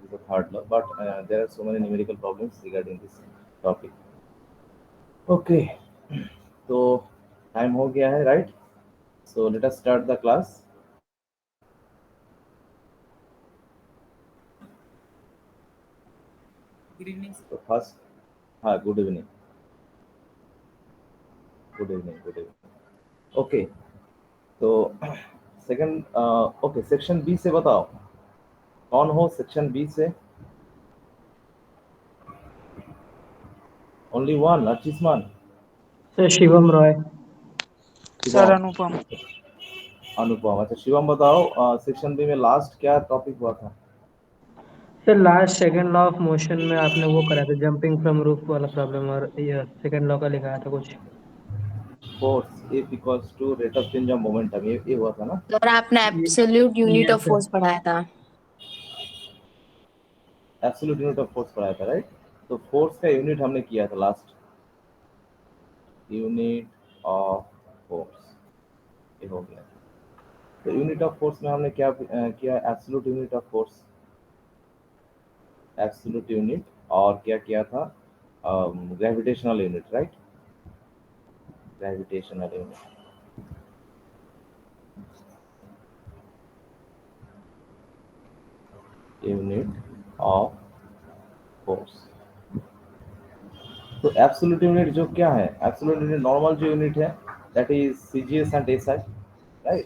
is the third law, but there are so many numerical problems regarding this topic. Okay, तो time हो गया है, right? So let us start the class. Good evening. So first, हाँ, good evening. Good evening. Good evening. Okay, तो second, okay, section B से बताओ कौन हो सेक्शन बी से? Only one, Archisman, sir Shivam Roy. Sir Shivam, Anupam. Anupam. अच्छा शिवम बताओ, सेक्शन बी में लास्ट क्या टॉपिक हुआ था? Sir last second law of motion में आपने वो कराया था, जंपिंग फ्रॉम रूफ वाला प्रॉब्लम, और ये सेकंड लॉ का लिखाया था कुछ। Force F equals to rate of change of momentum, ये हुआ था ना? सर आपने absolute unit yes of sir. Force पढ़ाया था। एब्सोल्यूट यूनिट ऑफ फोर्स पढ़ाया था, राइट? तो फोर्स का यूनिट हमने किया था लास्ट, यूनिट ऑफ फोर्स, ये हो गया। तो यूनिट ऑफ फोर्स में हमने क्या किया? Absolute unit of force, absolute unit, और क्या किया था? Gravitational unit, right? Gravitational unit of force. तो एब्सोल्यूट यूनिट जो क्या है? एब्सोल्यूट यूनिट नॉर्मल जो यूनिट है, that is CGS and SI, right?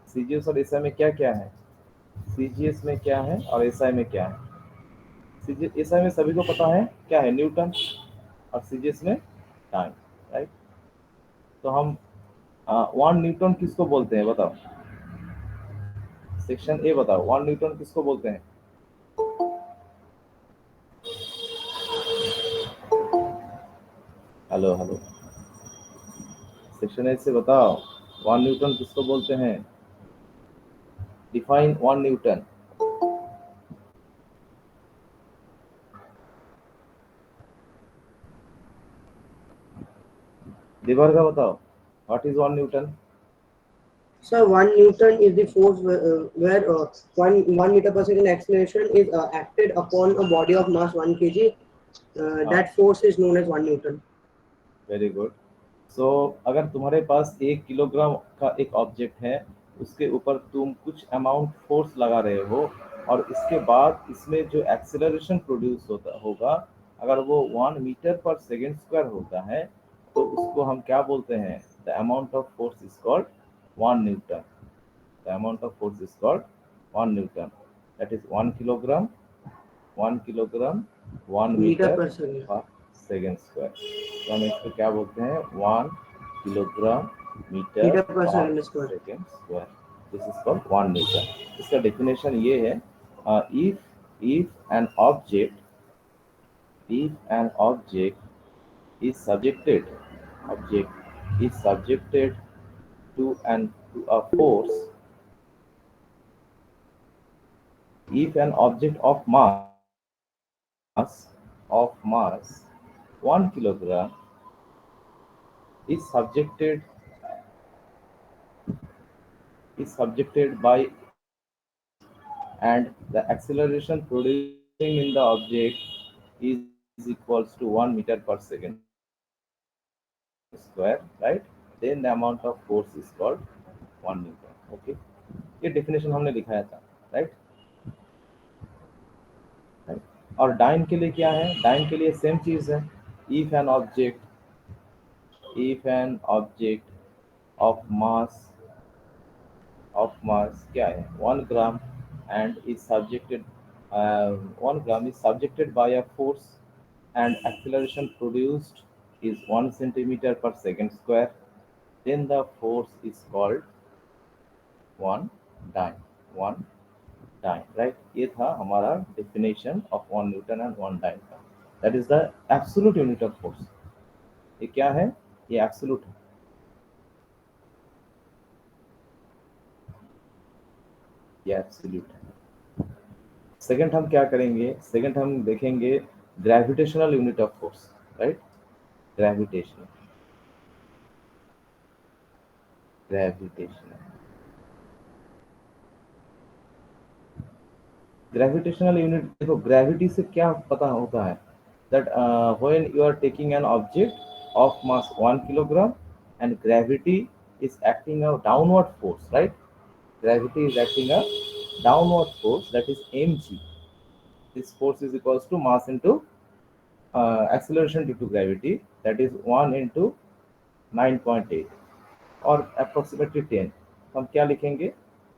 CGS और एसआई में क्या क्या है? सीजीएस में क्या है और एसआई में क्या है? सीजीएस एसआई में सभी को पता है क्या है, न्यूटन, और सीजीएस में टाइम, राइट? तो हम 1 न्यूटन किसको बोलते हैं बताओ? सेक्शन ए बताओ, 1 न्यूटन किसको बोलते हैं? हेलो हेलो, सेक्शन ए से बताओ, 1 न्यूटन किसको बोलते हैं? Define 1 Newton. दिवार का बताओ, what is 1 Newton? So 1 Newton is the force where 1 meter per second acceleration is acted upon a body of mass 1 kg. That force is known as 1 Newton. Very good. So अगर तुम्हारे पास 1 kilogram का एक object है, उसके ऊपर तुम कुछ amount force लगा रहे हो, और इसके बाद इसमें जो एक्सेलरेशन प्रोड्यूस होता होगा, अगर वो 1 मीटर पर सेकेंड स्क्वायर होता है, तो उसको हम क्या बोलते हैं? The amount of force is called 1 newton. The amount of force is called 1 newton, that is 1 kilogram, 1 kilogram 1 metre per second. Per second square. तो हम इसको क्या बोलते हैं? 1 kilogram metre Meter per per second square. Second square. This is called 1 newton. इसका definition ये है, if an object is subjected to a force, if an object of mass 1 kilogram is subjected by, and the acceleration producing in the object is equals to 1 meter per second square, right? Then the amount of force is called 1 Newton. Okay, ये definition हमने दिखाया था, right? और dine के लिए क्या है? Dine के लिए सेम चीज है। इफ एन ऑब्जेक्ट ऑफ मास क्या है? 1 ग्राम, and is subjected 1 gram is subjected by a force, and acceleration produced is 1 centimeter per second square, then the force is called 1 dyne, right? ये था हमारा definition of 1 Newton and 1 dyne का। That is the absolute unit of force। ये क्या है? ये absolute है। ये absolute है। सेकंड हम क्या करेंगे? सेकंड हम देखेंगे gravitational unit of force, right? Gravitational gravitational unit देखो, ग्रेविटी से क्या पता होता है that when you are taking an object of mass 1 kilogram and gravity is acting a downward force, right? Gravity is acting a downward force, that is mg. This force is equals to mass into acceleration due to gravity, that is 1 into 9.8 और approximately 10. हम क्या लिखेंगे?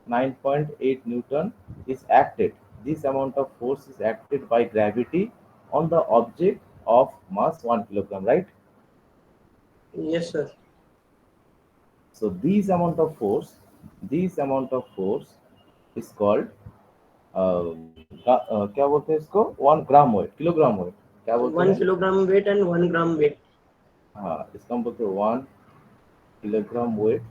9.8 Newton is acted. This amount of force is acted by gravity on the object of mass 1 kilogram, right? Yes, sir. So this amount of force is called क्या बोलते हैं इसको? 1 gram weight, kilogram weight क्या बोलते 1 हैं? kilogram weight and 1 gram weight. हाँ, इसका हम बोलते हैं 1 kilogram weight,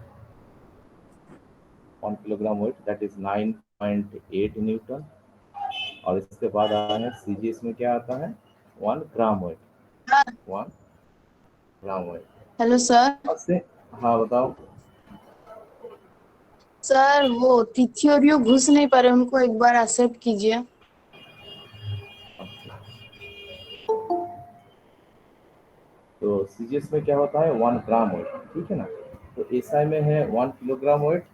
1 kilogram weight that is 9.8 Newton. और इसके बाद आया है सीजीएस में क्या आता है? 1 gram weight, 1 gram weight. Hello sir. से हाँ बताओ। सर वो तिथि और यो घुस नहीं पा रहे, उनको एक बार एक्सेप्ट कीजिए। तो सीजीएस में क्या होता है? 1 ग्राम वेट, ठीक है ना? तो एसआई में है 1 किलोग्राम वेट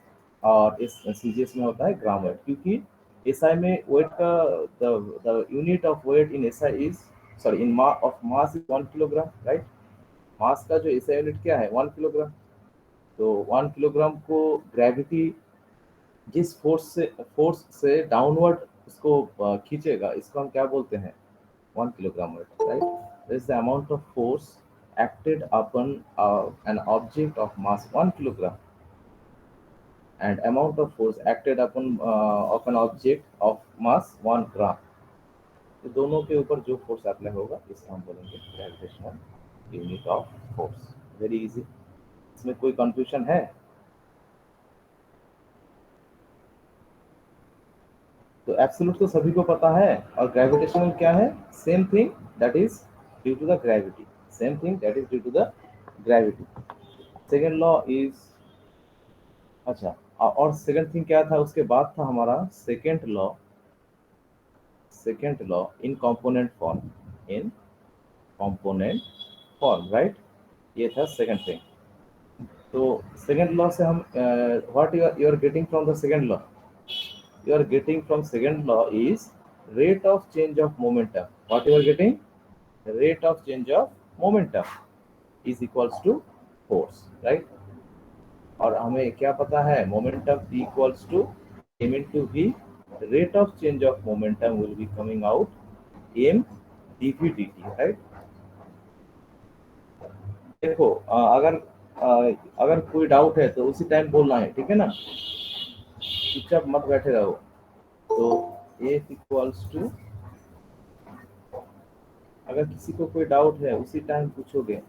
और इस सीजीएस में होता है ग्राम वेट, क्योंकि एसआई में वेट का the unit of weight in SI is sorry in of mass is 1 kilogram, right? Mass का जो एसआई यूनिट क्या है? 1 किलोग्राम। तो 1 किलोग्राम को ग्रेविटी जिस फोर्स से डाउनवर्ड इसको खींचेगा, इसको हम क्या बोलते हैं? 1 kilogram weight, right? This is the amount of force acted upon an object of mass 1 kilogram and amount of force acted upon of an object of mass 1 gram. तो दोनों के ऊपर जो फोर्स अप्लाई होगा इसको हम बोलेंगे gravitational unit of force. Very easy, इसमें कोई कंफ्यूजन है? तो एब्सोल्यूट तो सभी को पता है, और ग्रेविटेशनल क्या है? Same thing that is due to the gravity, same thing that is due to the gravity. Second law is अच्छा, और सेकेंड थिंग क्या था उसके बाद था हमारा second law in component form, in component form, right? ये था सेकेंड थिंग। तो सेकेंड लॉ से हम what you are getting from the second law? You are getting from second law is rate of change of momentum. What you are getting? The rate of change of momentum is equals to force, right? और हमें क्या पता है? Momentum P equals to m into v. The rate of change of momentum will be coming out m dv dt, right? देखो अगर कोई doubt है तो उसी टाइम बोलना है, ठीक है ना? चुपचाप मत बैठे रहो। तो F इक्वल्स टू, अगर किसी को कोई डाउट है उसी टाइम पूछोगे,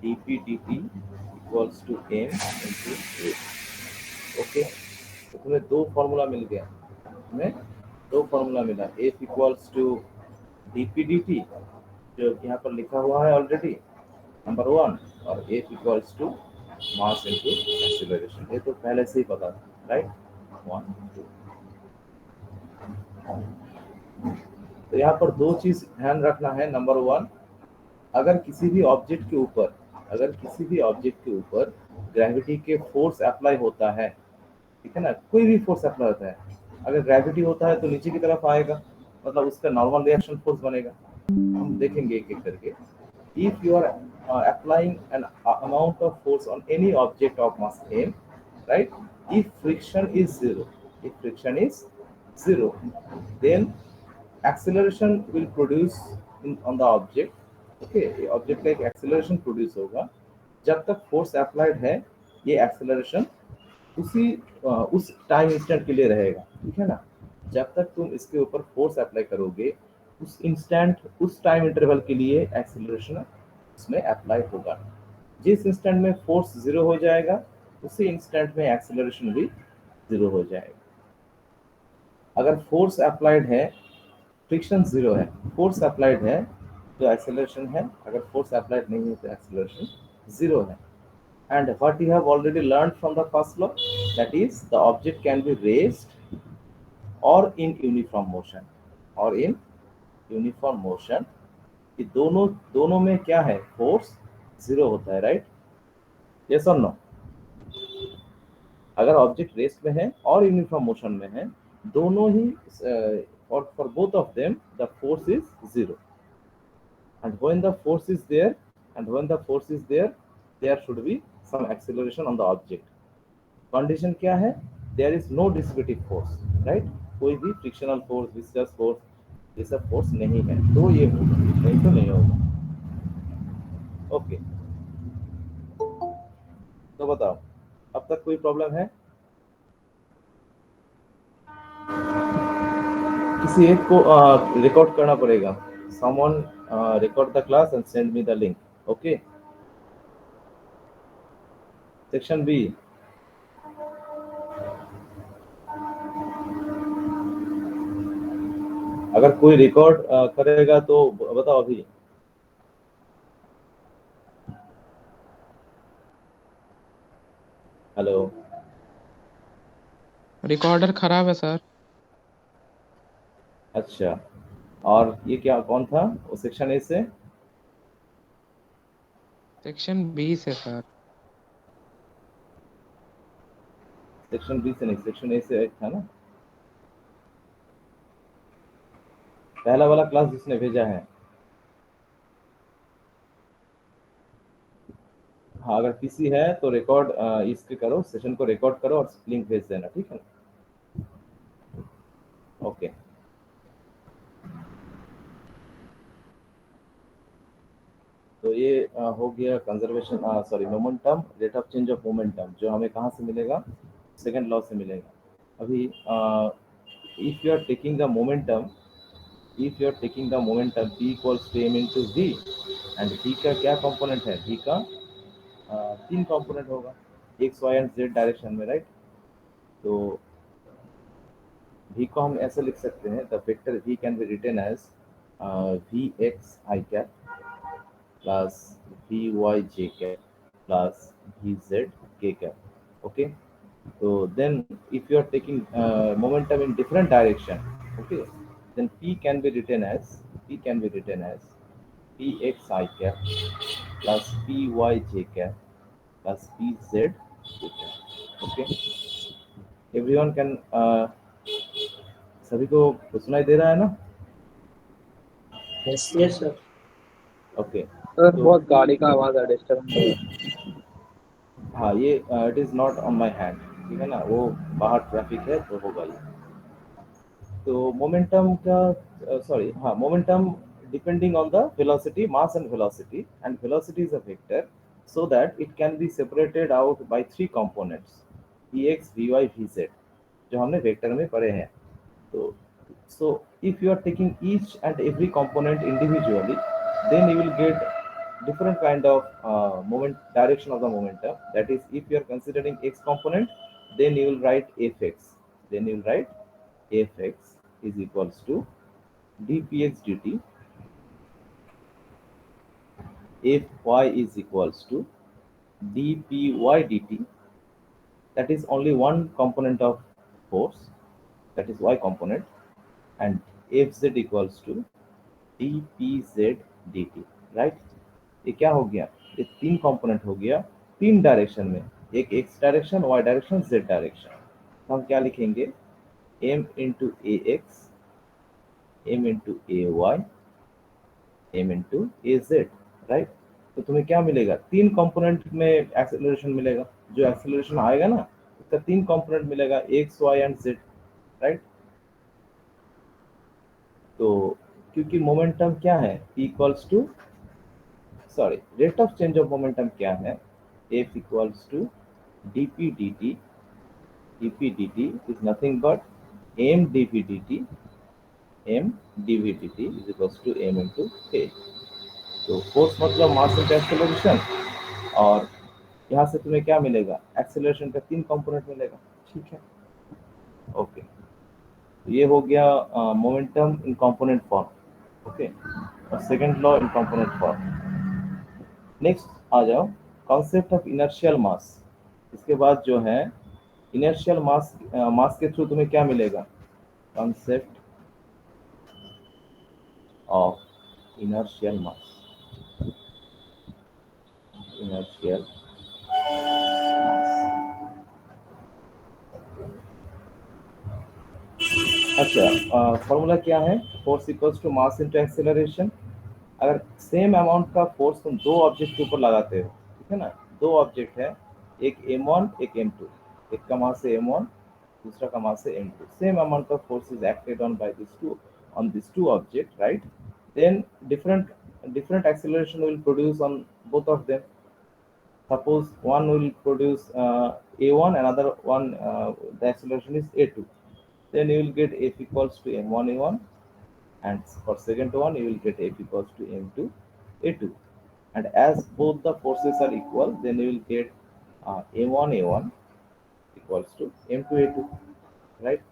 dp dt equals to m into a। Okay, तो तुम्हें दो फॉर्मूला मिल गया, F equals to dp dt जो यहाँ पर लिखा हुआ है ऑलरेडी नंबर 1, और F equals to mass into acceleration, ये तो पहले से ही पता था, राइट? 1 2। तो यहाँ पर दो चीज ध्यान रखना है। नंबर 1, अगर किसी भी ऑब्जेक्ट के ऊपर ग्रेविटी के फोर्स अप्लाई होता है, ठीक है ना? कोई भी फोर्स अप्लाई होता है, अगर ग्रेविटी होता है तो नीचे की तरफ आएगा, मतलब उसका नॉर्मल रिएक्शन फोर्स बनेगा। हम देखेंगे एक एक करके। If you are applying an amount of force on any object of mass m, right? If friction is zero, then acceleration will produce on the object, okay? Object का एक acceleration produce होगा। जब तक फोर्स अप्लाइड है ये acceleration उस time instant के लिए रहेगा, ठीक है ना? जब तक तुम इसके ऊपर फोर्स अप्लाई करोगे उस इंस्टेंट, उस टाइम इंटरवल के लिए एक्सेलरेशन उसमें अप्लाई होगा। जिस इंस्टेंट में फोर्स जीरो हो जाएगा उसी इंस्टेंट में एक्सेलरेशन भी जीरो हो जाएगा। अगर फोर्स अप्लाइड है, फ्रिक्शन जीरो है, फोर्स अप्लाइड है तो एक्सेलरेशन है, अगर फोर्स अप्लाइड नहीं है तो एक्सेलरेशन जीरो है। And what you have already learned from the first law, that is the object can be raised और इन यूनिफॉर्म मोशन, और इन यूनिफॉर्म मोशन, कि दोनों में क्या है, फोर्स जीरो होता है, राइट? यस और नो? अगर ऑब्जेक्ट रेस्ट में है और यूनिफॉर्म मोशन में है, दोनों ही for both of them the force is zero, and when the force is there there should be some acceleration on the object. Condition क्या है? There is no distributive force, right? कोई भी frictional force, viscous force, ये सब force नहीं है, तो ये होगा, नहीं तो नहीं होगा। ओके, तो बताओ अब तक कोई प्रॉब्लम है? किसी एक को रिकॉर्ड करना पड़ेगा। Someone record the class and send me the link. Okay, section B. अगर कोई रिकॉर्ड करेगा तो बताओ अभी। हेलो, रिकॉर्डर खराब है सर। अच्छा, और ये क्या, कौन था वो सेक्शन ए से? सेक्शन बी से सर। सेक्शन बी से नहीं, सेक्शन ए से एक था ना, पहला वाला क्लास जिसने भेजा है। हाँ, अगर पीसी है तो रिकॉर्ड इसके करो, सेशन को रिकॉर्ड करो और लिंक भेज देना, ठीक है ना? ओके, तो ये हो गया conservation, sorry momentum, rate of change of momentum, जो हमें कहाँ से मिलेगा? सेकंड लॉ से मिलेगा। अभी if you are taking the momentum, p equals to m into v, and v का क्या कंपोनेंट है? v का 3 कंपोनेंट होगा, x, y and z direction में, राइट? तो v को हम ऐसे लिख सकते हैं, the vector v can be written as vx i cap plus vy j cap plus vz k cap. Okay, तो then if you are taking momentum in different direction, okay, then p can be written as px I cap plus py j cap plus pz j cap। okay, everyone can सभी को सुनाई दे रहा है ना? Yes, yes, sir. Okay, sir तो बहुत गाड़ी का आवाज है, डिस्टर्ब। हाँ, ये it is not on my hand, ठीक है ना, वो बाहर ट्रैफिक है तो होगा ये। तो मोमेंटम का सॉरी, हाँ, momentum depending on the velocity, mass and velocity is a vector, so that it can be separated out by 3 components, px, vy, vz, जो हमने वेक्टर में पढ़े हैं। तो so if you are taking each and every component individually, then you will get different kind of moment direction of the momentum. That is, if you are considering x component, then you will write fx is equals to dpx dt, fy is equals to dpy dt, that is only one component of force, that is y component, and fz equals to dpz dt, right? ये क्या हो गया? ये 3 component हो गया 3 direction में, एक x direction, y direction, z direction. तो हम क्या लिखेंगे? m इंटू ए एक्स, m इंटू ए वाई, m इंटू ए जेड, राइट? तो तुम्हें क्या मिलेगा? 3 कंपोनेंट में एक्सेलरेशन मिलेगा, जो एक्सेलरेशन आएगा ना उसका 3 कंपोनेंट मिलेगा, x, y and z, right? तो क्योंकि मोमेंटम क्या है, equals to sorry rate of change of momentum क्या है? f equals to dp dt, dp dt is nothing but m dv dt, m dv dt is equals to m into a। तो force मतलब मास into acceleration, और यहाँ से तुम्हें क्या मिलेगा? एक्सेलरेशन का 3 कंपोनेंट मिलेगा, ठीक है? ओके, ये हो गया momentum in component form, okay, और second law in component form. Next आ जाओ, कॉन्सेप्ट ऑफ इनर्शियल मास। इसके बाद जो है इनर्शियल मास, मास के थ्रू तुम्हें क्या मिलेगा? concept of inertial mass. Inertial mass. अच्छा, फॉर्मूला क्या है? Force equals to mass into acceleration. अगर सेम अमाउंट का फोर्स तुम दो ऑब्जेक्ट के ऊपर लगाते हो, ठीक है ना, दो ऑब्जेक्ट है, एक m1 एक m2, एक का मास है m1, दूसरा का मास है m2, same amount of force is acted on by these two objects, right? Then different acceleration will produce on both of them. Suppose one will produce a1, another one the acceleration is a2, then you will get F equals to m1 a1, and for second one you will get F equals to m2 a2, and as both the forces are equal, then you will get m1 a1 equals to m2 a2, right?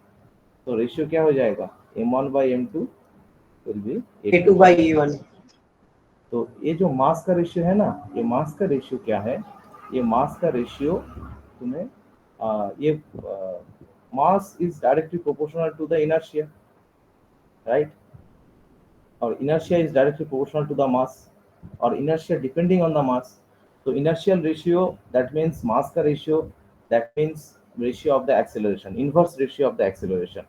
तो ratio क्या हो जाएगा? m1 by m2 will be A2 by E1. तो ये जो मास का ratio है ना, ये मास का रेशियो क्या है? ये मास का रेशियो तुम्हें ये mass is directly proportional to the inertia, right? और inertia is directly proportional to the mass, और inertia depending on the mass. तो inertial ratio that means mass का ratio, that means ratio of the acceleration, inverse ratio of the acceleration.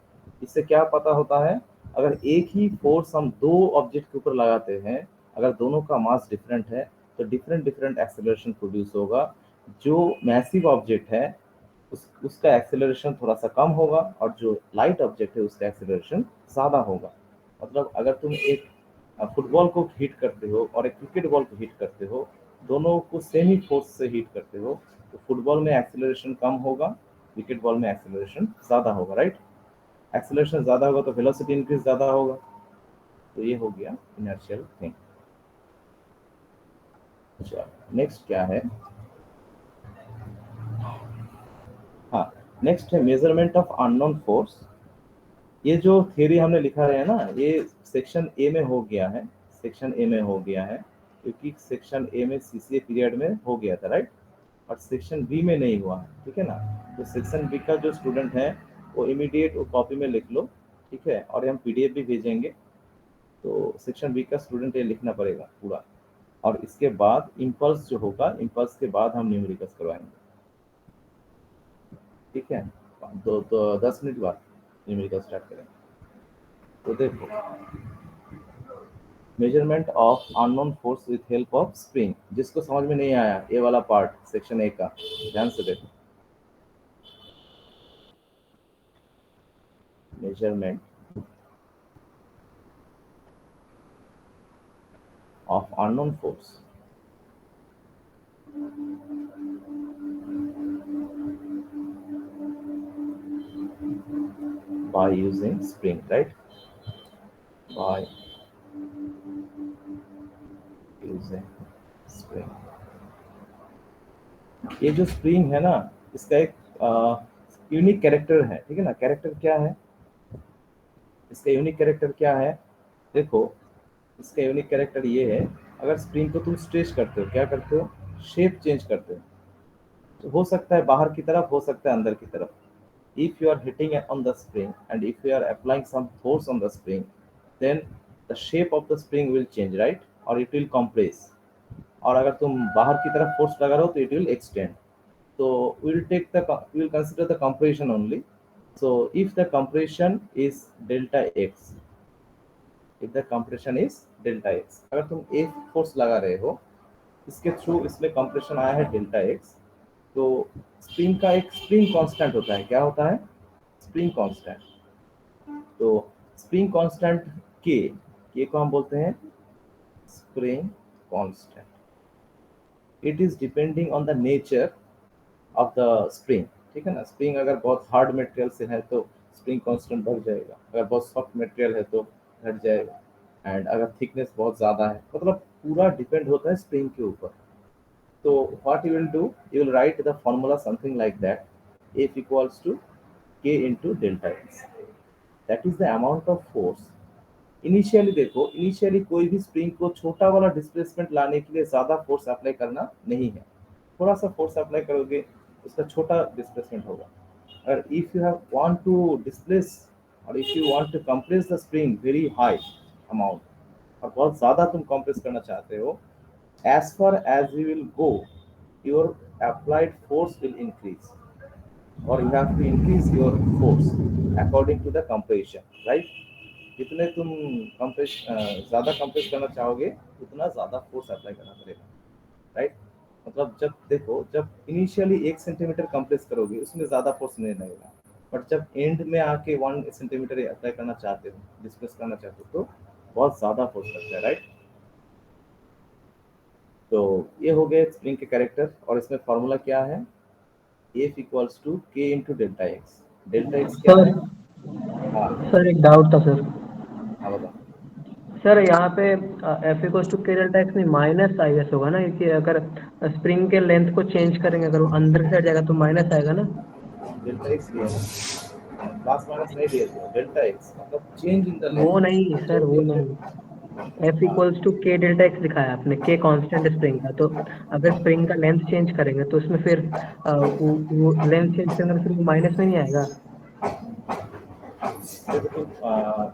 इससे क्या पता होता है? अगर एक ही फोर्स हम दो ऑब्जेक्ट के ऊपर लगाते हैं, अगर दोनों का मास डिफरेंट है तो डिफरेंट एक्सेलरेशन प्रोड्यूस होगा. जो मैसिव ऑब्जेक्ट है उसका एक्सेलरेशन थोड़ा सा कम होगा, और जो लाइट ऑब्जेक्ट है उसका एक्सेलरेशन ज़्यादा होगा. मतलब अगर तुम एक फुटबॉल को हिट करते हो और एक क्रिकेट बॉल को हिट करते हो, दोनों को सेम ही फोर्स से हिट करते हो, तो फुटबॉल में एक्सेलरेशन कम होगा, क्रिकेट बॉल में एक्सेलरेशन ज़्यादा होगा, राइट? एक्सेलरेशन ज़्यादा होगा तो वेलोसिटी इंक्रीज ज़्यादा होगा. तो ये हो गया इनर्शियल थिंग. अच्छा, नेक्स्ट क्या है? हाँ, नेक्स्ट है मेजरमेंट ऑफ अननोन फोर्स. ये जो थ्योरी हमने लिखा है ना, ये सेक्शन ए में हो गया है, सेक्शन ए में हो गया है, क्योंकि सेक्शन ए में सीसीए पीरियड में हो गया था, राइट? और सेक्शन बी में नहीं हुआ है, ठीक है ना? तो सेक्शन बी का जो स्टूडेंट है वो इमीडिएट वो कॉपी में लिख लो, ठीक है? और हम पीडीएफ भी भेजेंगे. तो सेक्शन बी का स्टूडेंट ये लिखना पड़ेगा पूरा, और इसके बाद इम्पल्स जो होगा, इम्पल्स के बाद हम न्यूमेरिकल्स करवाएंगे, ठीक है? तो 10 मिनट बाद न्यूमेरिकल स्टार्ट करेंगे. तो देखो, measurement of unknown force with help of spring. जिसको समझ में नहीं आया ये वाला पार्ट सेक्शन ए का, ध्यान से देखो. Measurement of unknown force by using spring, right? By using spring. ये जो स्प्रिंग है ना, इसका एक यूनिक कैरेक्टर है, ठीक है ना? कैरेक्टर क्या है इसका? यूनिक कैरेक्टर क्या है? देखो, इसका यूनिक कैरेक्टर ये है, अगर स्प्रिंग को तुम स्ट्रेच करते हो, क्या करते हो? शेप चेंज करते हो. तो हो सकता है बाहर की तरफ, हो सकता है अंदर की तरफ. If you are hitting on the spring and if you are applying some force on the spring, then the shape of the spring will change, right? Or it will compress. और अगर तुम बाहर की तरफ फोर्स लगा रहे हो तो it will extend. So we will consider the compression only. So if the compression is delta x, अगर तुम एक फोर्स लगा रहे हो, इसके थ्रू इसमें कंप्रेशन आया है डेल्टा एक्स, तो स्प्रिंग का एक स्प्रिंग कांस्टेंट होता है. क्या होता है? Spring constant. तो स्प्रिंग कांस्टेंट के को हम बोलते हैं spring constant. It is depending on the nature of the spring, ठीक है ना? स्प्रिंग अगर बहुत हार्ड मटेरियल से है तो स्प्रिंग कांस्टेंट बढ़ जाएगा, अगर बहुत सॉफ्ट मटेरियल है तो घट जाएगा, एंड अगर थिकनेस बहुत ज़्यादा है, मतलब पूरा डिपेंड होता है स्प्रिंग के ऊपर. So what you will do, you will write the formula something like that, F equals to K into delta x. That is the amount of force. Initially देखो, इनिशियली कोई भी स्प्रिंग को छोटा वाला डिस्प्लेसमेंट लाने के लिए ज़्यादा फोर्स अप्लाई करना नहीं है. थोड़ा सा फोर्स अप्लाई करोगे उसका छोटा डिस्प्लेसमेंट होगा. अगर if you have want to displace और if you want to compress the spring very high amount, और बहुत ज़्यादा तुम कंप्रेस करना चाहते हो, as far as you will go, your applied force will increase, or you have to increase your force according to the compression, right? जितने तुम compress ज़्यादा कंप्रेस करना चाहोगे उतना ज़्यादा फोर्स अप्लाई करना पड़ेगा, राइट? मतलब जब देखो, जब इनिशियली 1 सेंटीमीटर कंप्रेस करोगे उसमें ज़्यादा फोर्स नहीं लगेगा, बट जब एंड में आके 1 सेंटीमीटर अप्लाई करना चाहते हो, डिस्प्लेस करना चाहते हो, तो बहुत ज़्यादा फोर्स लगता है, राइट? तो ये हो गए स्प्रिंग के कैरेक्टर, और इसमें फॉर्मूला क्या है? F equals to K into delta x. Delta x क्या है? हाँ सर एक डाउट था सर। हाँ बताओ। सर यहाँ पे एफ इक्वल्स टू के डेल्टा एक्स में माइनस आई एस होगा ना, क्योंकि अगर स्प्रिंग के लेंथ को चेंज करेंगे, अगर वो अंदर की साइड जाएगा तो माइनस आएगा ना। डेल्टा एक्स लिया है, प्लस माइनस नहीं लिया था। डेल्टा एक्स मतलब चेंज इन द लेंथ। वो नहीं सर, वो नहीं। एफ इक्वल्स टू के डेल्टा एक्स दिखाया आपने, के कांस्टेंट स्प्रिंग का, तो अगर स्प्रिंग का लेंथ चेंज करेंगे तो उसमें फिर वो लेंथ चेंज करेंगे तो फिर वो माइनस में नहीं आएगा।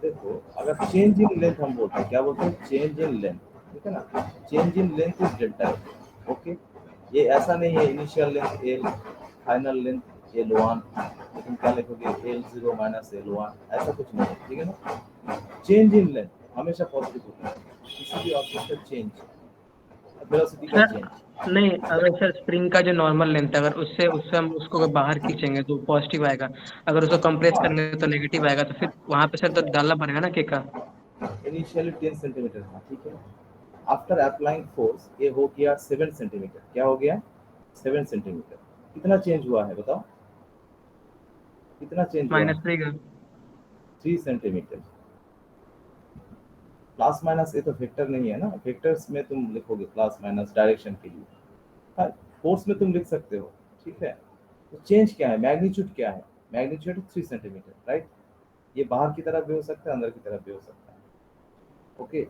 देखो अगर चेंज इन लेंथ हम बोलते हैं, क्या बोलते हैं? चेंज इन लेंथ, ठीक है ना? Change in length is delta x, okay? ये ऐसा नहीं है initial length L, final length L1, लेकिन क्या लिखोगे L0 माइनस L1, ऐसा कुछ नहीं है, ठीक है ना? चेंज इन लेंथ हमेशा पॉजिटिव होता है, किसी भी ऑब्जेक्ट का चेंज, वेलोसिटी का सर चेंज। नहीं, अगर सर स्प्रिंग का जो नॉर्मल लेंथ है, अगर उससे हम उसको अगर बाहर खींचेंगे तो पॉजिटिव आएगा, अगर उसको कंप्रेस करेंगे तो नेगेटिव आएगा, तो फिर वहाँ पे सर तो डालना पड़ेगा ना के का। इनिशियली 10 सेंटीमीटर था, ठीक है? आफ्टर अप्लाइंग फोर्स ये हो गया 7 सेंटीमीटर। क्या हो गया? 7 सेंटीमीटर। कितना चेंज हुआ है बताओ, कितना चेंज हुआ है? -3 का। 3 सेंटीमीटर। प्लस माइनस ये तो वेक्टर नहीं है ना, वेक्टर्स में तुम लिखोगे प्लस माइनस डायरेक्शन के लिए, हाँ फोर्स में तुम लिख सकते हो, ठीक है? तो चेंज क्या है? मैग्नीट्यूड क्या है? Magnitude 3 centimetre, right? ये बाहर की तरफ भी हो सकता है, अंदर की तरफ भी हो सकता है, okay?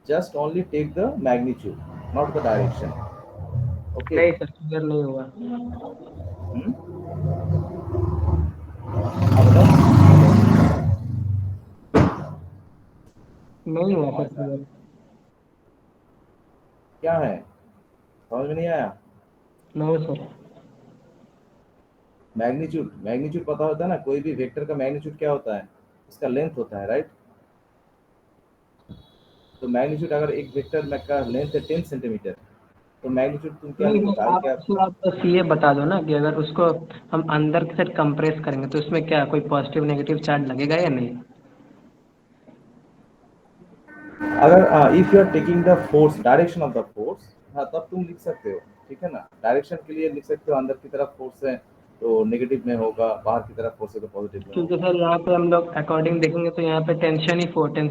Just only take the magnitude, not the direction, okay? नहीं सर, क्लियर नहीं हुआ। अब बताओ। नहीं हुआ सर क्लियर। क्या है, समझ में नहीं आया? No sir. मैग्नीट्यूड, मैग्नीट्यूड पता होता है ना, कोई भी वेक्टर का मैग्नीट्यूड क्या होता है? उसका लेंथ होता है, राइट? तो मैग्नीट्यूड अगर एक वेक्टर में का लेंथ है 10 सेंटीमीटर, तो मैग्नीट्यूड तुम क्या नहीं लिखो, सर, डाल आप के सर आप बस ये बता दो ना कि अगर उसको हम अंदर की साइड कंप्रेस करेंगे तो उसमें क्या कोई पॉजिटिव नेगेटिव चार्ज लगेगा या नहीं? अगर if you are taking the force, direction of the force, हाँ तब तुम लिख सकते हो, ठीक है ना? डायरेक्शन के लिए लिख सकते हो, अंदर की तरफ फोर्स है तो नेगेटिव में होगा, बाहर की तरफ फोर्स है तो पॉजिटिव में क्योंकि होगा। सर यहाँ पे हम लोग अकॉर्डिंग देखेंगे तो यहाँ पे टेंशन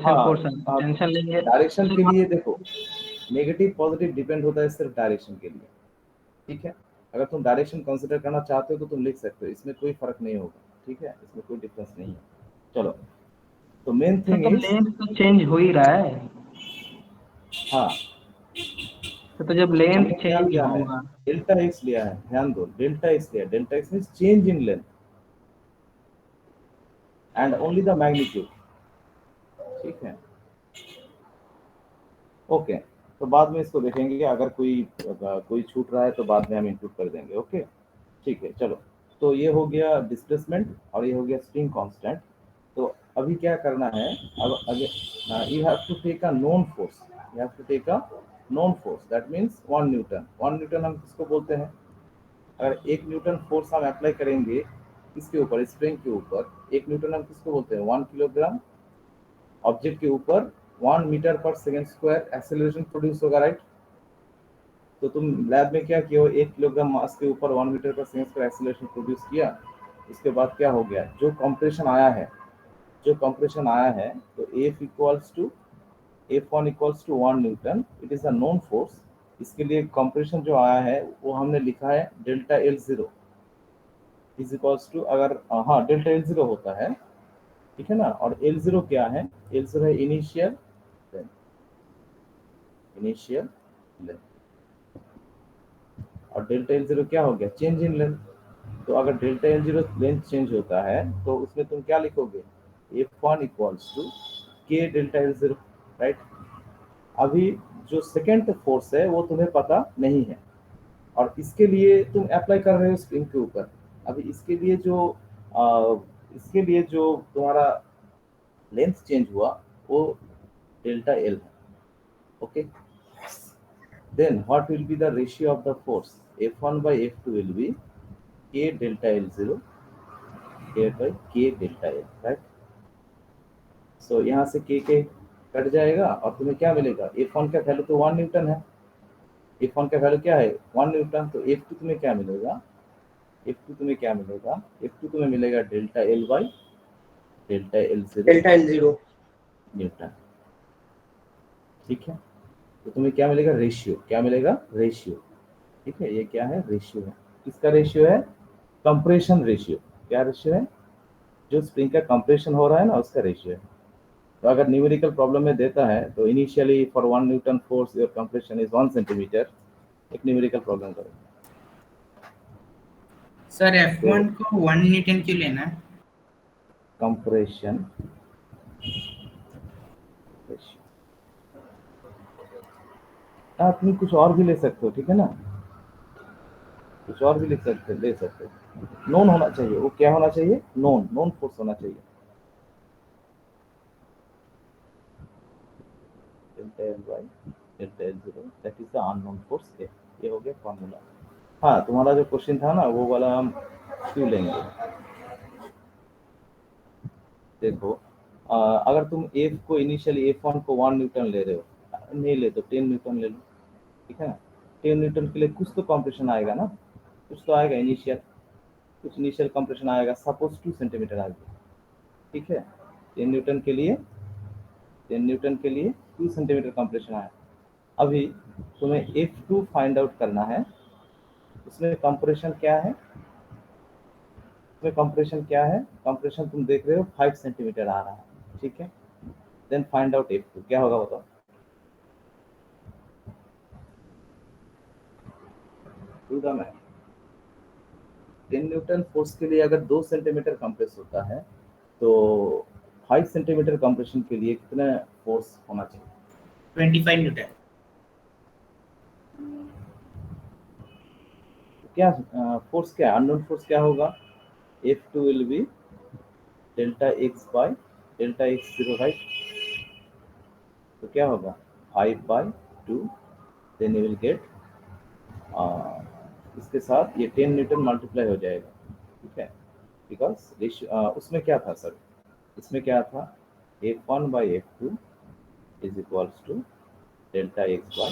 हाँ, फोर्स है, टेंशन लेंगे डायरेक्शन तो के वहाँ- लिए देखो, नेगेटिव पॉजिटिव डिपेंड होता है सिर्फ डायरेक्शन के लिए, ठीक है? अगर तुम डायरेक्शन कंसीडर करना चाहते हो तो तुम लिख सकते हो, इसमें कोई फर्क नहीं होगा, ठीक है? इसमें कोई डिफरेंस नहीं है। चलो, तो मेन सर थिंग तो इज, लेंथ तो चेंज हो ही रहा है, हाँ तो जब लेंथ हमने क्या चेंज लिया है? होगा। डेल्टा एक्स लिया है, ध्यान दो, डेल्टा एक्स लिया है। Delta x means change in length and only the magnitude, ठीक है? ओके, तो बाद में इसको देखेंगे कि अगर कोई छूट रहा है तो बाद में हम इंक्लूड कर देंगे, ओके? ठीक है, चलो। तो ये हो गया डिस्प्लेसमेंट और ये हो गया स्प्रिंग कांस्टेंट। तो अभी क्या करना है? अब अगर you have to take a known force, you have to take a known force, that means 1 newton. 1 newton हम किसको बोलते हैं? अगर 1 न्यूटन फोर्स हम अप्लाई करेंगे इसके ऊपर, स्प्रिंग के ऊपर, 1 न्यूटन हम किसको बोलते हैं? 1 किलोग्राम ऑब्जेक्ट के ऊपर 1 metre per second square acceleration produce होगा, राइट? तो तुम लैब में क्या किया हो, 1 किलोग्राम मास के ऊपर 1 metre per second square acceleration produce किया। इसके बाद क्या हो गया? जो कंप्रेशन आया है, जो कंप्रेशन आया है, तो F1 equals to 1 newton, it is a known force. इसके लिए कंप्रेशन जो आया है वो हमने लिखा है delta L0 is equals to, अगर हाँ डेल्टा L0 होता है, ठीक है ना? और L0 क्या है? L0 है इनिशियल लेंथ, इनिशियल लेंथ, और डेल्टा L0 क्या हो गया? चेंज इन लेंथ, तो अगर delta L zero length change होता है तो उसमें तुम क्या लिखोगे, F1 इक्वल्स टू के डेल्टा एल जीरो, राइट। अभी जो सेकेंड फोर्स है वो तुम्हें पता नहीं है और इसके लिए तुम अप्लाई कर रहे हो स्प्रिंग के ऊपर। अभी इसके लिए जो तुम्हारा लेंथ चेंज हुआ वो डेल्टा एल है, okay. Then what will be the ratio of the force, F1 by F2 will be K delta L0 divided by K delta L, right. So यहाँ से के कट जाएगा और तुम्हें क्या मिलेगा, F1 का वैल्यू तो 1 न्यूटन है, F1 का वैल्यू क्या है 1 न्यूटन, तो F2 तुम्हें क्या मिलेगा, F2 तुम्हें मिलेगा delta L by delta L delta L zero Newton, ठीक है। तो तुम्हें क्या मिलेगा, रेशियो, ठीक है। ये क्या है, रेशियो है। किसका रेशियो है, कंप्रेशन रेशियो। क्या रेशियो है, जो स्प्रिंग का कंप्रेशन हो रहा है ना उसका रेशियो है। तो अगर न्यूमेरिकल प्रॉब्लम में देता है तो initially for 1 Newton force your compression is 1 centimetre, एक न्यूमेरिकल प्रॉब्लम करो। सर F1 को 1 न्यूटन क्यों लेना है? कंप्रेशन तुम कुछ और भी ले सकते हो, ठीक है ना, कुछ और भी ले सकते हो। नोन होना चाहिए, वो क्या होना चाहिए, नोन फोर्स होना चाहिए। Delta L by delta L zero that is the unknown force a, ये हो गया फॉर्मूला। हाँ, तुम्हारा जो क्वेश्चन था ना वो वाला हम क्यों लेंगे, देखो अगर तुम एफ को इनिशियली F1 को 1 न्यूटन ले रहे हो, नहीं ले तो 10 न्यूटन ले लो, ठीक है ना। 10 न्यूटन के लिए कुछ तो कंप्रेशन आएगा ना, कुछ तो आएगा इनिशियल कंप्रेशन आएगा, सपोज 2 सेंटीमीटर आ गया, ठीक है। 10 न्यूटन के लिए 2 सेंटीमीटर कंप्रेशन आया। अभी तुम्हें F2 फाइंड आउट करना है, उसमें कंप्रेशन क्या है, कंप्रेशन तुम देख रहे हो 5 सेंटीमीटर आ रहा है, ठीक है। देन फाइंड आउट F2 क्या होगा बताओ, to the math. 10 newton force के लिए अगर 2 सेंटीमीटर कंप्रेस होता है तो 5 सेंटीमीटर कंप्रेशन के लिए कितना फोर्स होना चाहिए, 25 न्यूटन। क्या फोर्स क्या है, अननोन फोर्स क्या होगा, F2 will be delta x by delta x zero, right. तो क्या होगा 5/2, देन यू विल गेट इसके साथ ये 10 न्यूटन मल्टीप्लाई हो जाएगा, ठीक है। बिकॉज उसमें क्या था सर, इसमें क्या था, F1 by F2 is equals to delta x by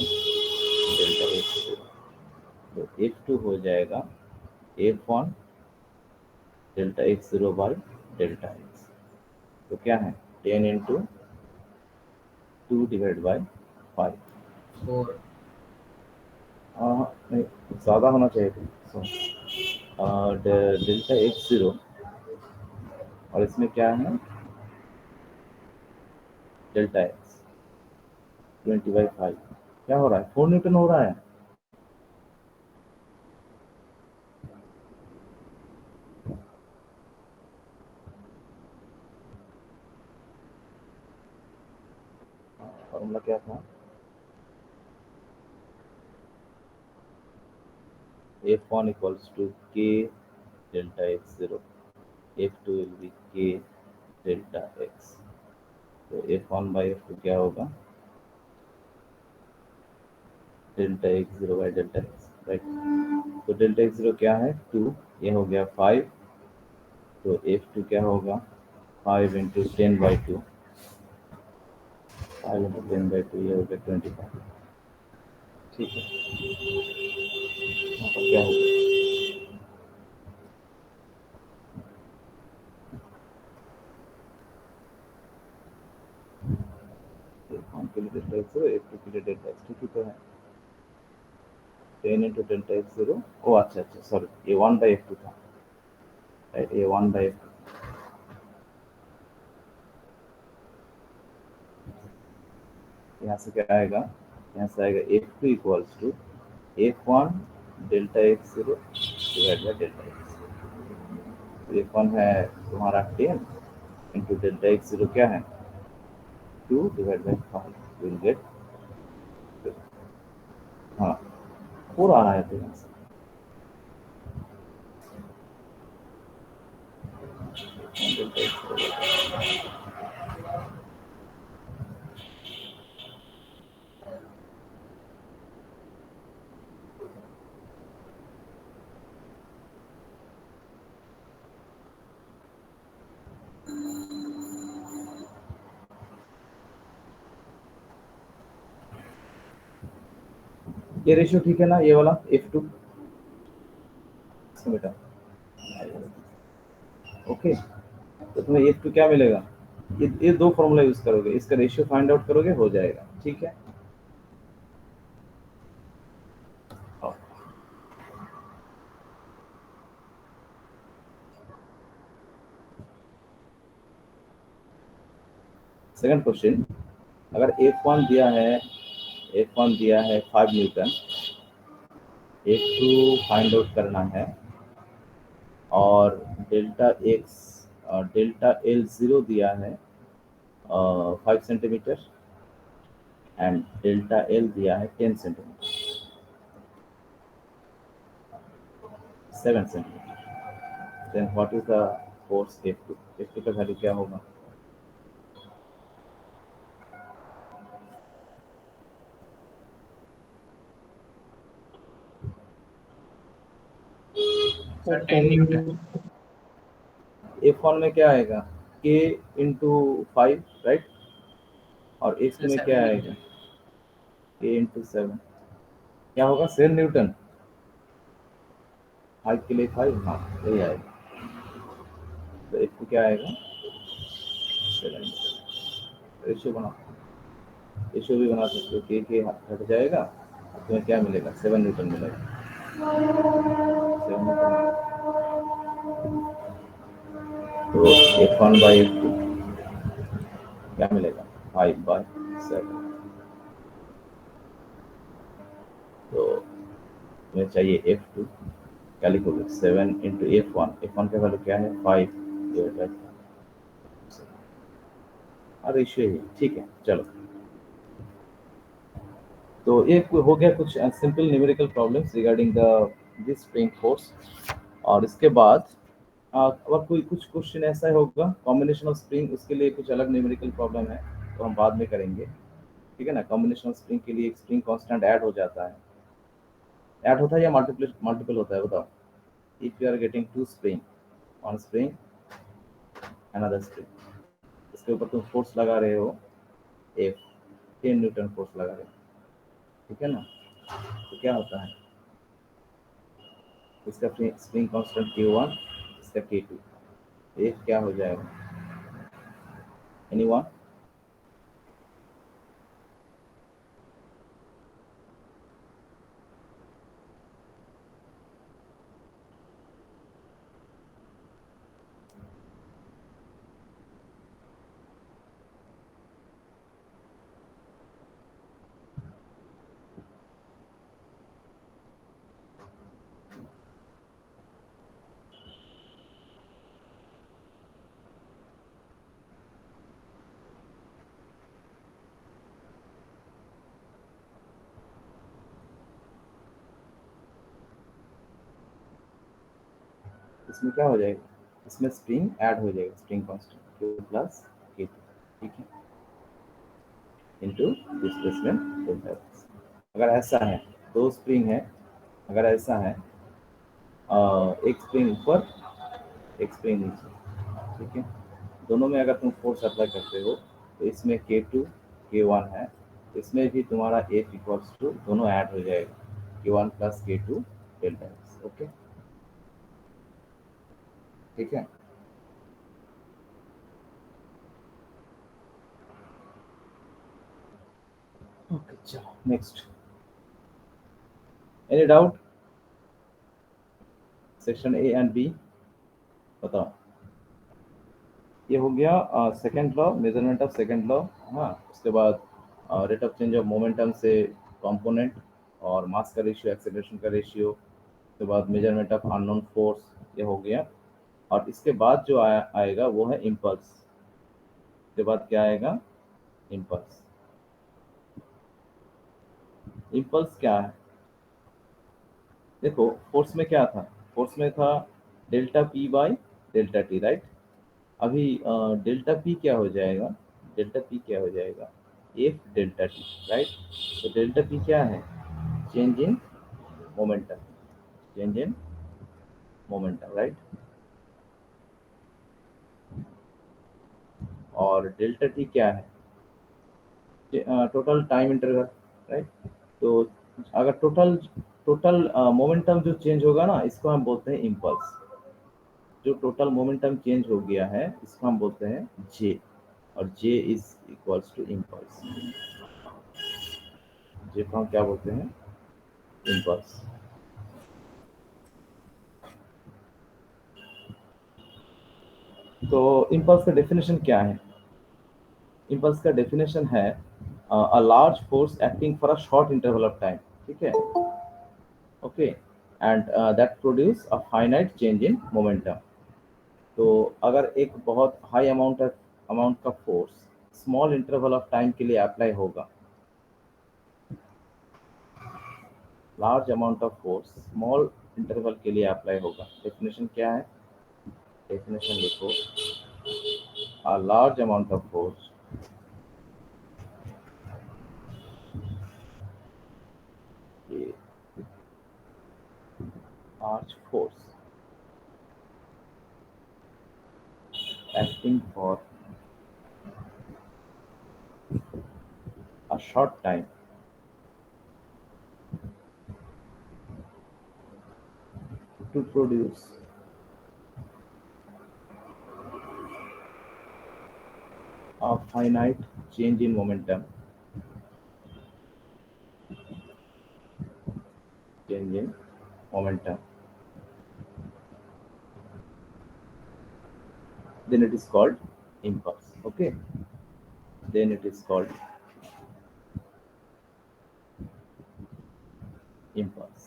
delta x zero. तो F2 हो जाएगा F1 delta x zero by delta x, तो क्या है 10 इंटू 2 डिवाइड बाय 5, 4 नहीं ज़्यादा होना चाहिए था। डेल्टा एक्स जीरो और इसमें क्या है डेल्टा एक्स 20/5, क्या हो रहा है 4 न्यूटन हो रहा है। फॉर्मूला क्या था, F1 equals to K delta x zero, F2 will be K delta x। तो F1 by F2 क्या होगा, delta x zero by delta x, right. तो डेल्टा एक्स जीरो क्या है 2, ये हो गया 5, तो F2 क्या होगा 5 इंटू 10/2, 5 इंटू 10/2 ये हो गया 25, ठीक है। यहाँ पर क्या होगा, F1 के लिए डेल्टा एक्स जीरो, F2 के लिए डेल्टा एक्स, ठीक ही तो है। 10 इंटू डेल्टा एक्स जीरो, ओ अच्छा सॉरी, ये 1/F2 था, राइट, ये 1/F2। यहाँ से क्या आएगा, यहाँ से आएगा F2 equals to F1 delta x zero divide by delta x, F1 है तुम्हारा 10 इंटू डेल्टा एक्स जीरो क्या है 2 डिवाइड बाई 5 विल गेट हाँ 4 आ रहा है तो यहाँ से डेल्टा एक्स ये रेशियो ठीक है ना ये वाला F2 बेटा ओके तो तुम्हें F2 क्या मिलेगा ये दो फॉर्मूला यूज करोगे इसका रेशियो फाइंड आउट करोगे हो जाएगा ठीक है सेकंड क्वेश्चन अगर F1 दिया है 5 न्यूटन F2 फाइंड आउट करना है और डेल्टा L0 दिया है 5 सेंटीमीटर एंड डेल्टा L दिया है 10 centimetre 7 centimetre then what is the force F2 का वैल्यू क्या होगा सर 10 न्यूटन F1 में क्या आएगा K इंटू 5 राइट और F2 में क्या आएगा K इंटू 7 क्या होगा 7 न्यूटन 5 के लिए 5 हाँ यही आएगा तो F2 क्या आएगा 7 रेशियो भी बना सकते हो K हट जाएगा और तुम्हें क्या मिलेगा 7 न्यूटन मिलेगा 7 न्यूटन तो F1 बाई F2 क्या मिलेगा 5 बाई 7 तो तुम्हें चाहिए F2 क्या लिखोगे 7 इंटू F1 का वैल्यू क्या है 5 डिवाइड बाई रेशियो ही ठीक है चलो तो ये हो गया कुछ simple numerical problems regarding this spring force और इसके बाद अगर कोई कुछ क्वेश्चन ऐसा होगा कॉम्बिनेशन ऑफ स्प्रिंग उसके लिए कुछ अलग न्यूमेरिकल प्रॉब्लम है तो हम बाद में करेंगे ठीक है ना कॉम्बिनेशन ऑफ स्प्रिंग के लिए एक स्प्रिंग कांस्टेंट ऐड हो जाता है ऐड होता है या मल्टीपल होता है बताओ if you are getting two spring one spring another spring इसके ऊपर तुम फोर्स लगा रहे हो 10 न्यूटन फोर्स लगा रहे हो ठीक है ना तो क्या होता है इसका स्प्रिंग कांस्टेंट Q1 इसका K2 ये क्या हो जाएगा एनीवन इसमें क्या हो जाएगा इसमें स्प्रिंग ऐड हो जाएगा spring constant Q plus K2 ठीक है इनटू डिस्प्लेसमेंट डेल्टा अगर ऐसा है दो स्प्रिंग है अगर ऐसा है एक स्प्रिंग ऊपर एक स्प्रिंग नीचे ठीक है दोनों में अगर तुम फोर्स अप्लाई करते हो तो इसमें K2 K1 है इसमें भी तुम्हारा F इक्वल्स टू दोनों ऐड हो जाएगा Q1 plus K2 delta x okay ठीक है ओके चलो next any doubt section A and B बताओ ये हो गया second law measurement of second law हाँ उसके बाद rate of change of momentum से कंपोनेंट और मास का रेशियो एक्सेलरेशन का रेशियो उसके बाद मेजरमेंट ऑफ अननोन फोर्स ये हो गया और इसके बाद जो आएगा वो है इम्पल्स। इसके बाद क्या आएगा? इम्पल्स। इम्पल्स क्या है? देखो फोर्स में क्या था? फोर्स में था delta P by delta T, right? अभी डेल्टा पी क्या हो जाएगा? डेल्टा पी क्या हो जाएगा? F delta T, right? तो डेल्टा पी क्या है? Change in momentum, change in momentum, right? और डेल्टा टी क्या है? Total time interval, right? तो अगर टोटल टोटल मोमेंटम जो चेंज होगा ना, इसको हम बोलते हैं इम्पल्स। जो टोटल मोमेंटम चेंज हो गया है इसको हम बोलते हैं जे, और जे इज इक्वल्स टू इम्पल्स। जे को हम क्या बोलते हैं? इम्पल्स। तो इम्पल्स का डेफिनेशन क्या है? इम्पल्स का डेफिनेशन है a large force acting for a short interval of time, ठीक है? Okay, and that produce a finite change in momentum. तो अगर एक बहुत हाई अमाउंट का force small interval of time के लिए अप्लाई होगा, large amount of force small interval के लिए अप्लाई होगा। डेफिनेशन क्या है? डेफिनेशन लिखो, a large amount of force large force acting for a short time to produce a finite change in momentum, change in momentum, then it is called impulse. Okay, then it is called impulse.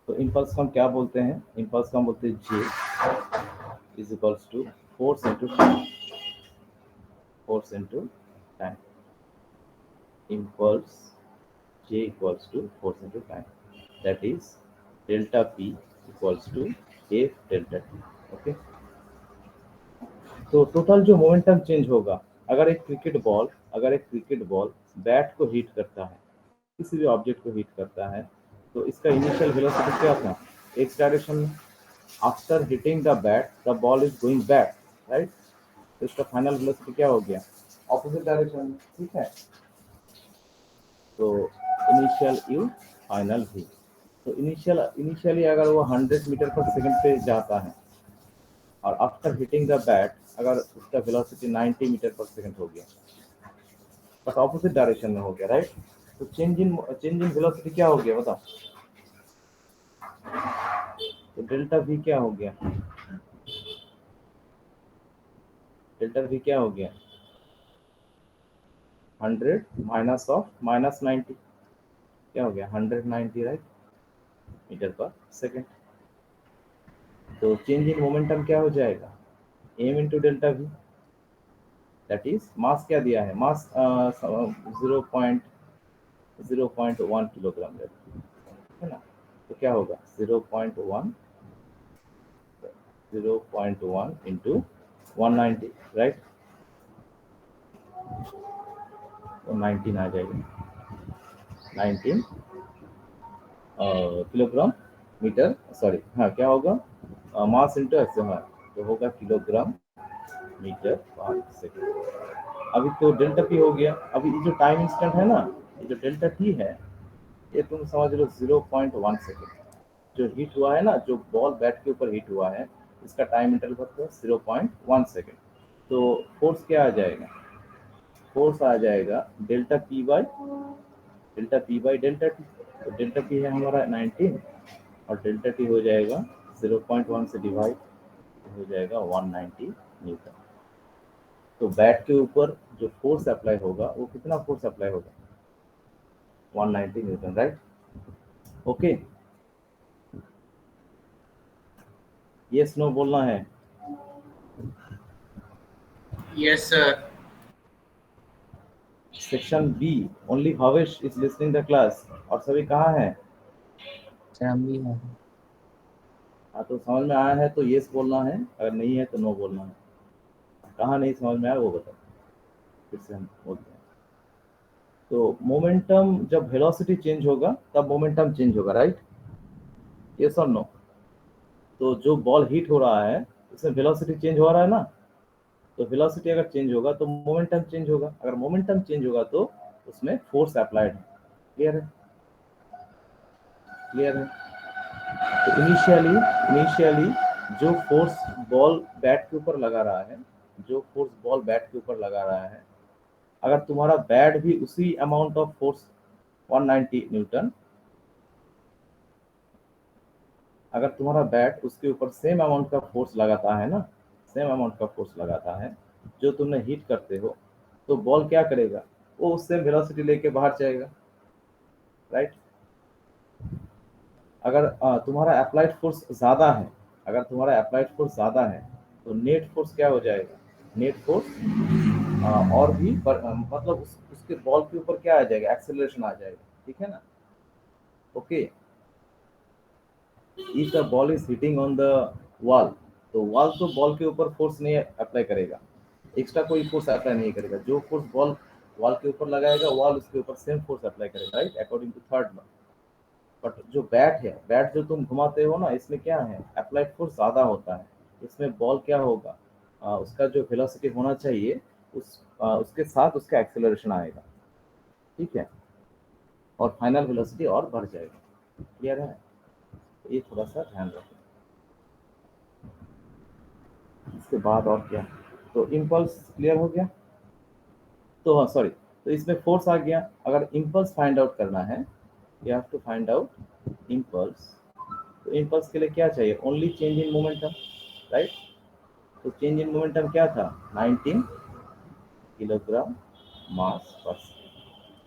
तो impulse को हम क्या बोलते हैं? Impulse को हम बोलते हैं J is equals to force into time, force into time. Impulse J equals to force into time, that is delta P equals to F delta T. Okay, तो टोटल जो मोमेंटम चेंज होगा, अगर एक cricket ball bat को hit करता है, किसी भी ऑब्जेक्ट को हिट करता है, तो इसका इनिशियल वेलोसिटी क्या था? एक्स डायरेक्शन में। After hitting the bat the ball is going back, right? तो इसका फाइनल वेलोसिटी क्या हो गया? ऑपोजिट डायरेक्शन में, ठीक है? तो इनिशियल यू, फाइनल भी। तो इनिशियली अगर वो 100 मीटर पर सेकंड पे जाता है और आफ्टर हिटिंग द बैट अगर उसका वेलोसिटी 90 मीटर पर सेकंड हो गया, बट ऑपोजिट डायरेक्शन में हो गया, राइट? तो चेंज इन वेलोसिटी क्या हो गया बताओ? तो डेल्टा वी क्या हो गया? डेल्टा वी क्या हो गया? 100 माइनस ऑफ माइनस 90 क्या हो गया? 190, राइट? मीटर पर सेकंड। तो चेंज इन मोमेंटम क्या हो जाएगा? m into delta we, that is mass क्या दिया है? मास 0.1 किलोग्राम है ना? तो क्या होगा? 0.1 इंटू 190, राइट? तो 19 आ जाएगा, 19 किलोग्राम मीटर, सॉरी, हाँ क्या होगा? मास इंटू एक्स, हाँ, तो होगा किलोग्राम मीटर पर सेकेंड। अभी तो डेल्टा पी हो गया। अभी ये जो टाइम इंस्टेंट है ना, ये जो डेल्टा टी है, ये तुम समझ लो 0.1 सेकेंड जो हिट हुआ है ना, जो बॉल बैट के ऊपर हिट हुआ है, इसका टाइम इंटरवल है 0.1 सेकेंड। तो फोर्स क्या आ जाएगा? फोर्स आ जाएगा delta P by delta T. तो डेल्टा पी है हमारा 19 और डेल्टा टी हो जाएगा 0.1 से डिवाइड हो जाएगा 190 न्यूटन। तो बैट के ऊपर जो फोर्स अप्लाई होगा वो कितना फोर्स अप्लाई होगा? 190 newton, right? Okay, yes no बोलना है। Yes, sir. Section B, only Bhavesh is listening the class. और सभी कहाँ हैं? हाँ, तो समझ में आया है तो यस बोलना है, अगर नहीं है तो नो बोलना है। कहाँ नहीं समझ में आया वो बताओ, फिर से हम बोलते हैं। तो मोमेंटम, जब वेलोसिटी चेंज होगा तब मोमेंटम चेंज होगा, राइट? यस और नो? तो जो बॉल हिट हो रहा है उसमें वेलोसिटी चेंज हो रहा है ना, तो वेलोसिटी अगर चेंज होगा तो मोमेंटम चेंज होगा, अगर मोमेंटम चेंज होगा तो उसमें फोर्स अप्लाइड है। क्लियर है? क्लियर है? तो इनिशियली जो फोर्स बॉल बैट के ऊपर लगा रहा है, जो फोर्स बॉल बैट के ऊपर लगा रहा है, अगर तुम्हारा बैट भी उसी अमाउंट ऑफ फोर्स 190 न्यूटन, अगर तुम्हारा बैट उसके ऊपर सेम अमाउंट का फोर्स लगाता है ना, सेम अमाउंट का फोर्स लगाता है जो तुमने हिट करते हो, तो बॉल क्या करेगा? वो उससे वेलोसिटी लेके बाहर जाएगा, राइट? अगर तुम्हारा अप्लाइड फोर्स ज़्यादा है, अगर तुम्हारा अप्लाइड फोर्स ज़्यादा है तो नेट फोर्स क्या हो जाएगा? नेट फोर्स और भी मतलब उसके बॉल के ऊपर क्या आ जाएगा? एक्सेलरेशन आ जाएगा, ठीक है ना? Okay. If the ball is hitting on the wall, तो वॉल तो बॉल के ऊपर फोर्स नहीं अप्लाई करेगा, एक्स्ट्रा कोई फोर्स अप्लाई नहीं करेगा। जो फोर्स बॉल वॉल के ऊपर लगाएगा, वॉल उसके ऊपर सेम फोर्स अप्लाई करेगा, right? According to third law. But जो बैट है, बैट जो तुम घुमाते हो ना, इसमें क्या है? अप्लाइड फोर्स ज़्यादा होता है। इसमें बॉल क्या होगा? उसका जो वेलोसिटी होना चाहिए उसके साथ उसका एक्सेलरेशन आएगा, ठीक है? और फाइनल वेलोसिटी और बढ़ जाएगा। क्लियर है? ये थोड़ा सा ध्यान रखो। इसके बाद और क्या? तो इम्पल्स क्लियर हो गया। तो हाँ, सॉरी, तो इसमें फोर्स आ गया। अगर इम्पल्स फाइंड आउट करना है, you have to find out impulse. तो इम्पल्स के लिए क्या चाहिए? Only change in momentum, right? तो चेंज इन मोमेंटम क्या था? 19 किलोग्राम मास पर सेकेंड।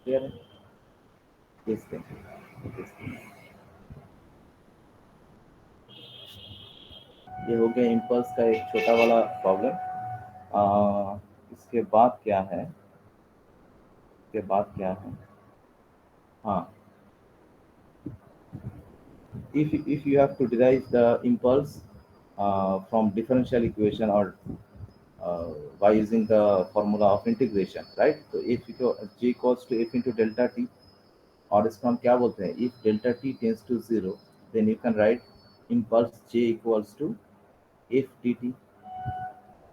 क्लियर है? ये हो गया इम्पल्स का एक छोटा वाला प्रॉब्लम। इसके बाद क्या है? इसके बाद क्या है? हाँ, if you have to derive the impulse from differential equation or by using the formula of integration, right? So if j equals to f into delta t, और इसको हम क्या बोलते हैं? if delta t tends to 0, then you can write impulse j equals to f dt।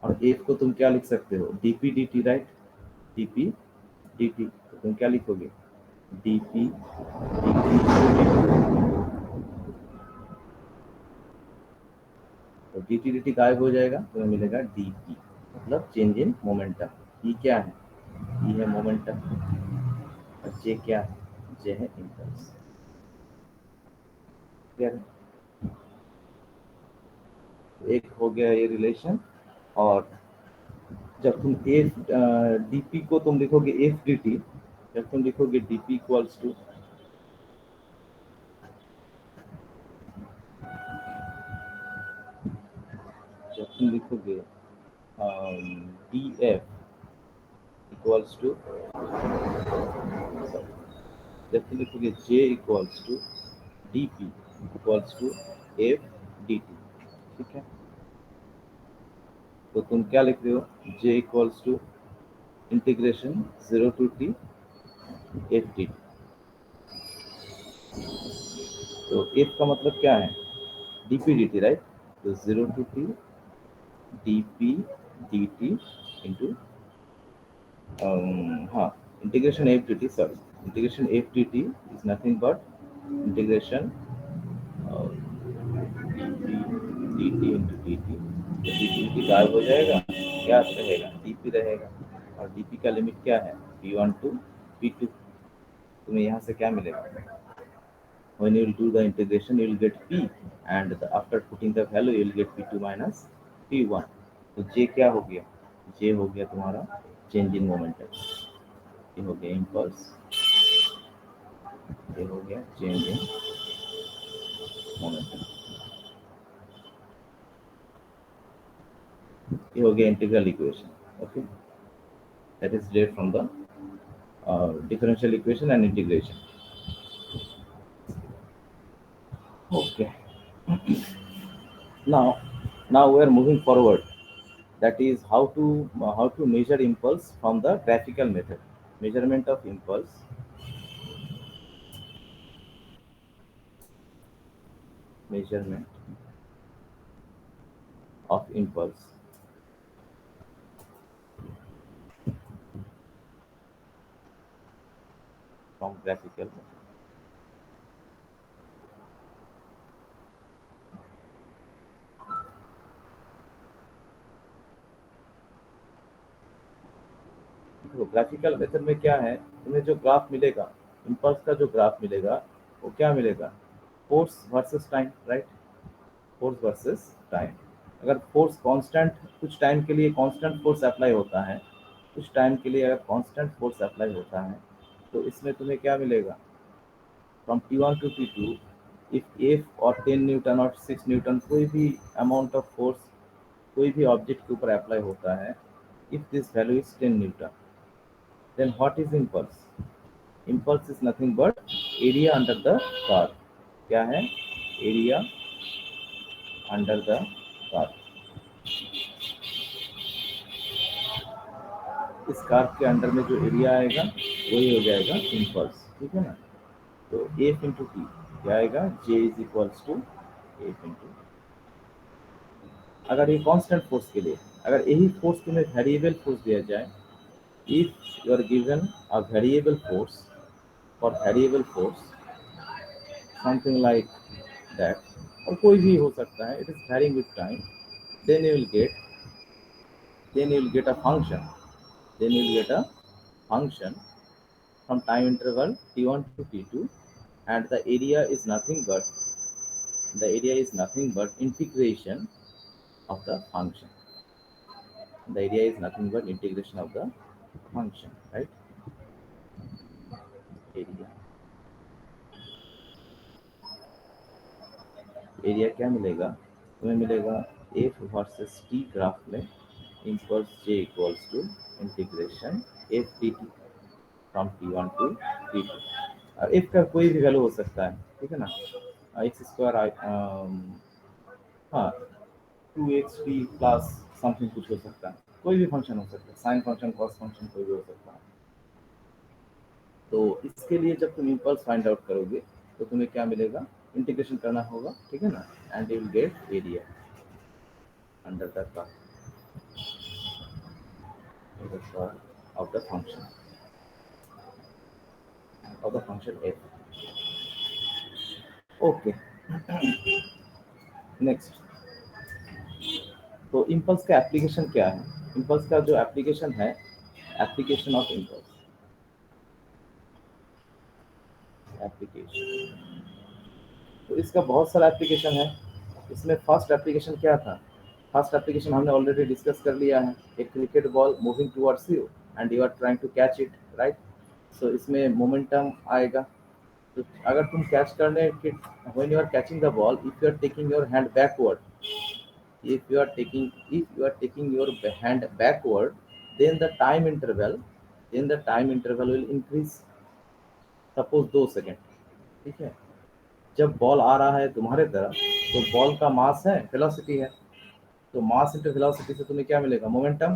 और f को तुम क्या लिख सकते हो? dp dt, right? dp dt, तो तुम क्या लिखोगे? dp dt। तो डी टी डी टी गायब हो जाएगा, तो मिलेगा डी पी, मतलब चेंज इन मोमेंटम। ई क्या है? ई है मोमेंटम। और जे क्या है? जे है इम्पल्स। क्लियर है? एक हो गया ये रिलेशन। और जब तुम एफ डी पी को तुम लिखोगे एफ डी टी, जब तुम लिखोगे डी पी इक्वल्स टू, जब तुम लिखोगे डी एफ इक्वल्स टू, जब तुम लिखोगे J equals to D P equals to F D T, ठीक है? तो तुम क्या लिख रहे हो? J equals to integration 0 to t F D. तो एफ का मतलब क्या है? D P D T, right? तो 0 to t D P D T into, हाँ, integration F D T, sorry, integration F D T is nothing but integration D T into D T. D T गायब हो जाएगा, क्या रहेगा? D P रहेगा। और D P का limit क्या है? P1 to P2। तुम्हें यहाँ से क्या मिलेगा? When you will do the integration, you will get P, and after putting the value, you will get P2 minus P1। तो J क्या हो गया? J हो गया तुम्हारा चेंज इन मोमेंटम। ये हो गया इम्पल्स, ये हो गया चेंज इन मोमेंटम। ये हो गया integral equation. Okay, that is derived from the differential equation and integration. Okay. Now we are moving forward. That is how to measure impulse from the graphical method. Measurement of impulse. Measurement of impulse from graphical method. तो graphical method में क्या है, तुम्हें जो graph मिलेगा, impulse का जो graph मिलेगा वो क्या मिलेगा, force versus time, right, force versus time. अगर फोर्स कांस्टेंट, कुछ टाइम के लिए कांस्टेंट फोर्स अप्लाई होता है, कुछ टाइम के लिए अगर कांस्टेंट फोर्स अप्लाई होता है, तो इसमें तुम्हें क्या मिलेगा, from T1 to T2 if F और 10 न्यूटन और 6 न्यूटन कोई भी अमाउंट ऑफ फोर्स कोई भी ऑब्जेक्ट के ऊपर अप्लाई होता है, if this value is 10 Newton, then what is impulse? Impulse is nothing but area under the curve. क्या है, area under the curve. इस कर्व के अंडर में जो एरिया आएगा वही हो जाएगा इम्पल्स, ठीक है ना. तो F इंटू टी क्या आएगा, J is equals to F into. अगर ये कांस्टेंट फोर्स के लिए, अगर यही फोर्स तुम्हें वेरिएबल फोर्स दिया जाए, if you are given a variable force, for variable force something like that, और कोई भी हो सकता है, it is varying with time, then you will get a function, from time interval T1 to T2, and the area is nothing but integration of the function. The area is nothing but integration of the function, right? Area क्या मिलेगा, तुम्हें मिलेगा F versus T graph में impulse J equals to integration F dt from T1 to T2. F का कोई भी value हो सकता है, ठीक है ना, x स्क्वायर हाँ 2xt प्लस समथिंग कुछ हो सकता है, कोई भी फंक्शन हो सकता है, साइन फंक्शन, कॉस फंक्शन, कोई भी हो सकता है. तो इसके लिए जब तुम इम्पल्स फाइंड आउट करोगे तो तुम्हें क्या मिलेगा, इंटीग्रेशन करना होगा, ठीक है ना, and you will get area under the curve of the function f. Okay. Next, तो इम्पल्स का एप्लीकेशन क्या है, इम्पल्स का जो एप्लीकेशन है, एप्लीकेशन ऑफ इम्पल्स, एप्लीकेशन, तो इसका बहुत सारा एप्लीकेशन है. इसमें फर्स्ट एप्लीकेशन क्या था, फर्स्ट एप्लीकेशन हमने ऑलरेडी डिस्कस कर लिया है, एक cricket ball moving towards you and you are trying to catch it, right. So इसमें मोमेंटम आएगा. तो अगर तुम कैच करने के, when you are catching the ball, if you are taking your hand backward, if you are taking your hand backward, then the time interval will increase, suppose 2 second, ठीक है. जब बॉल आ रहा है तुम्हारे तरफ, तो बॉल का मास है, वेलोसिटी है, तो मास इंटू वेलोसिटी से तुम्हें क्या मिलेगा, मोमेंटम.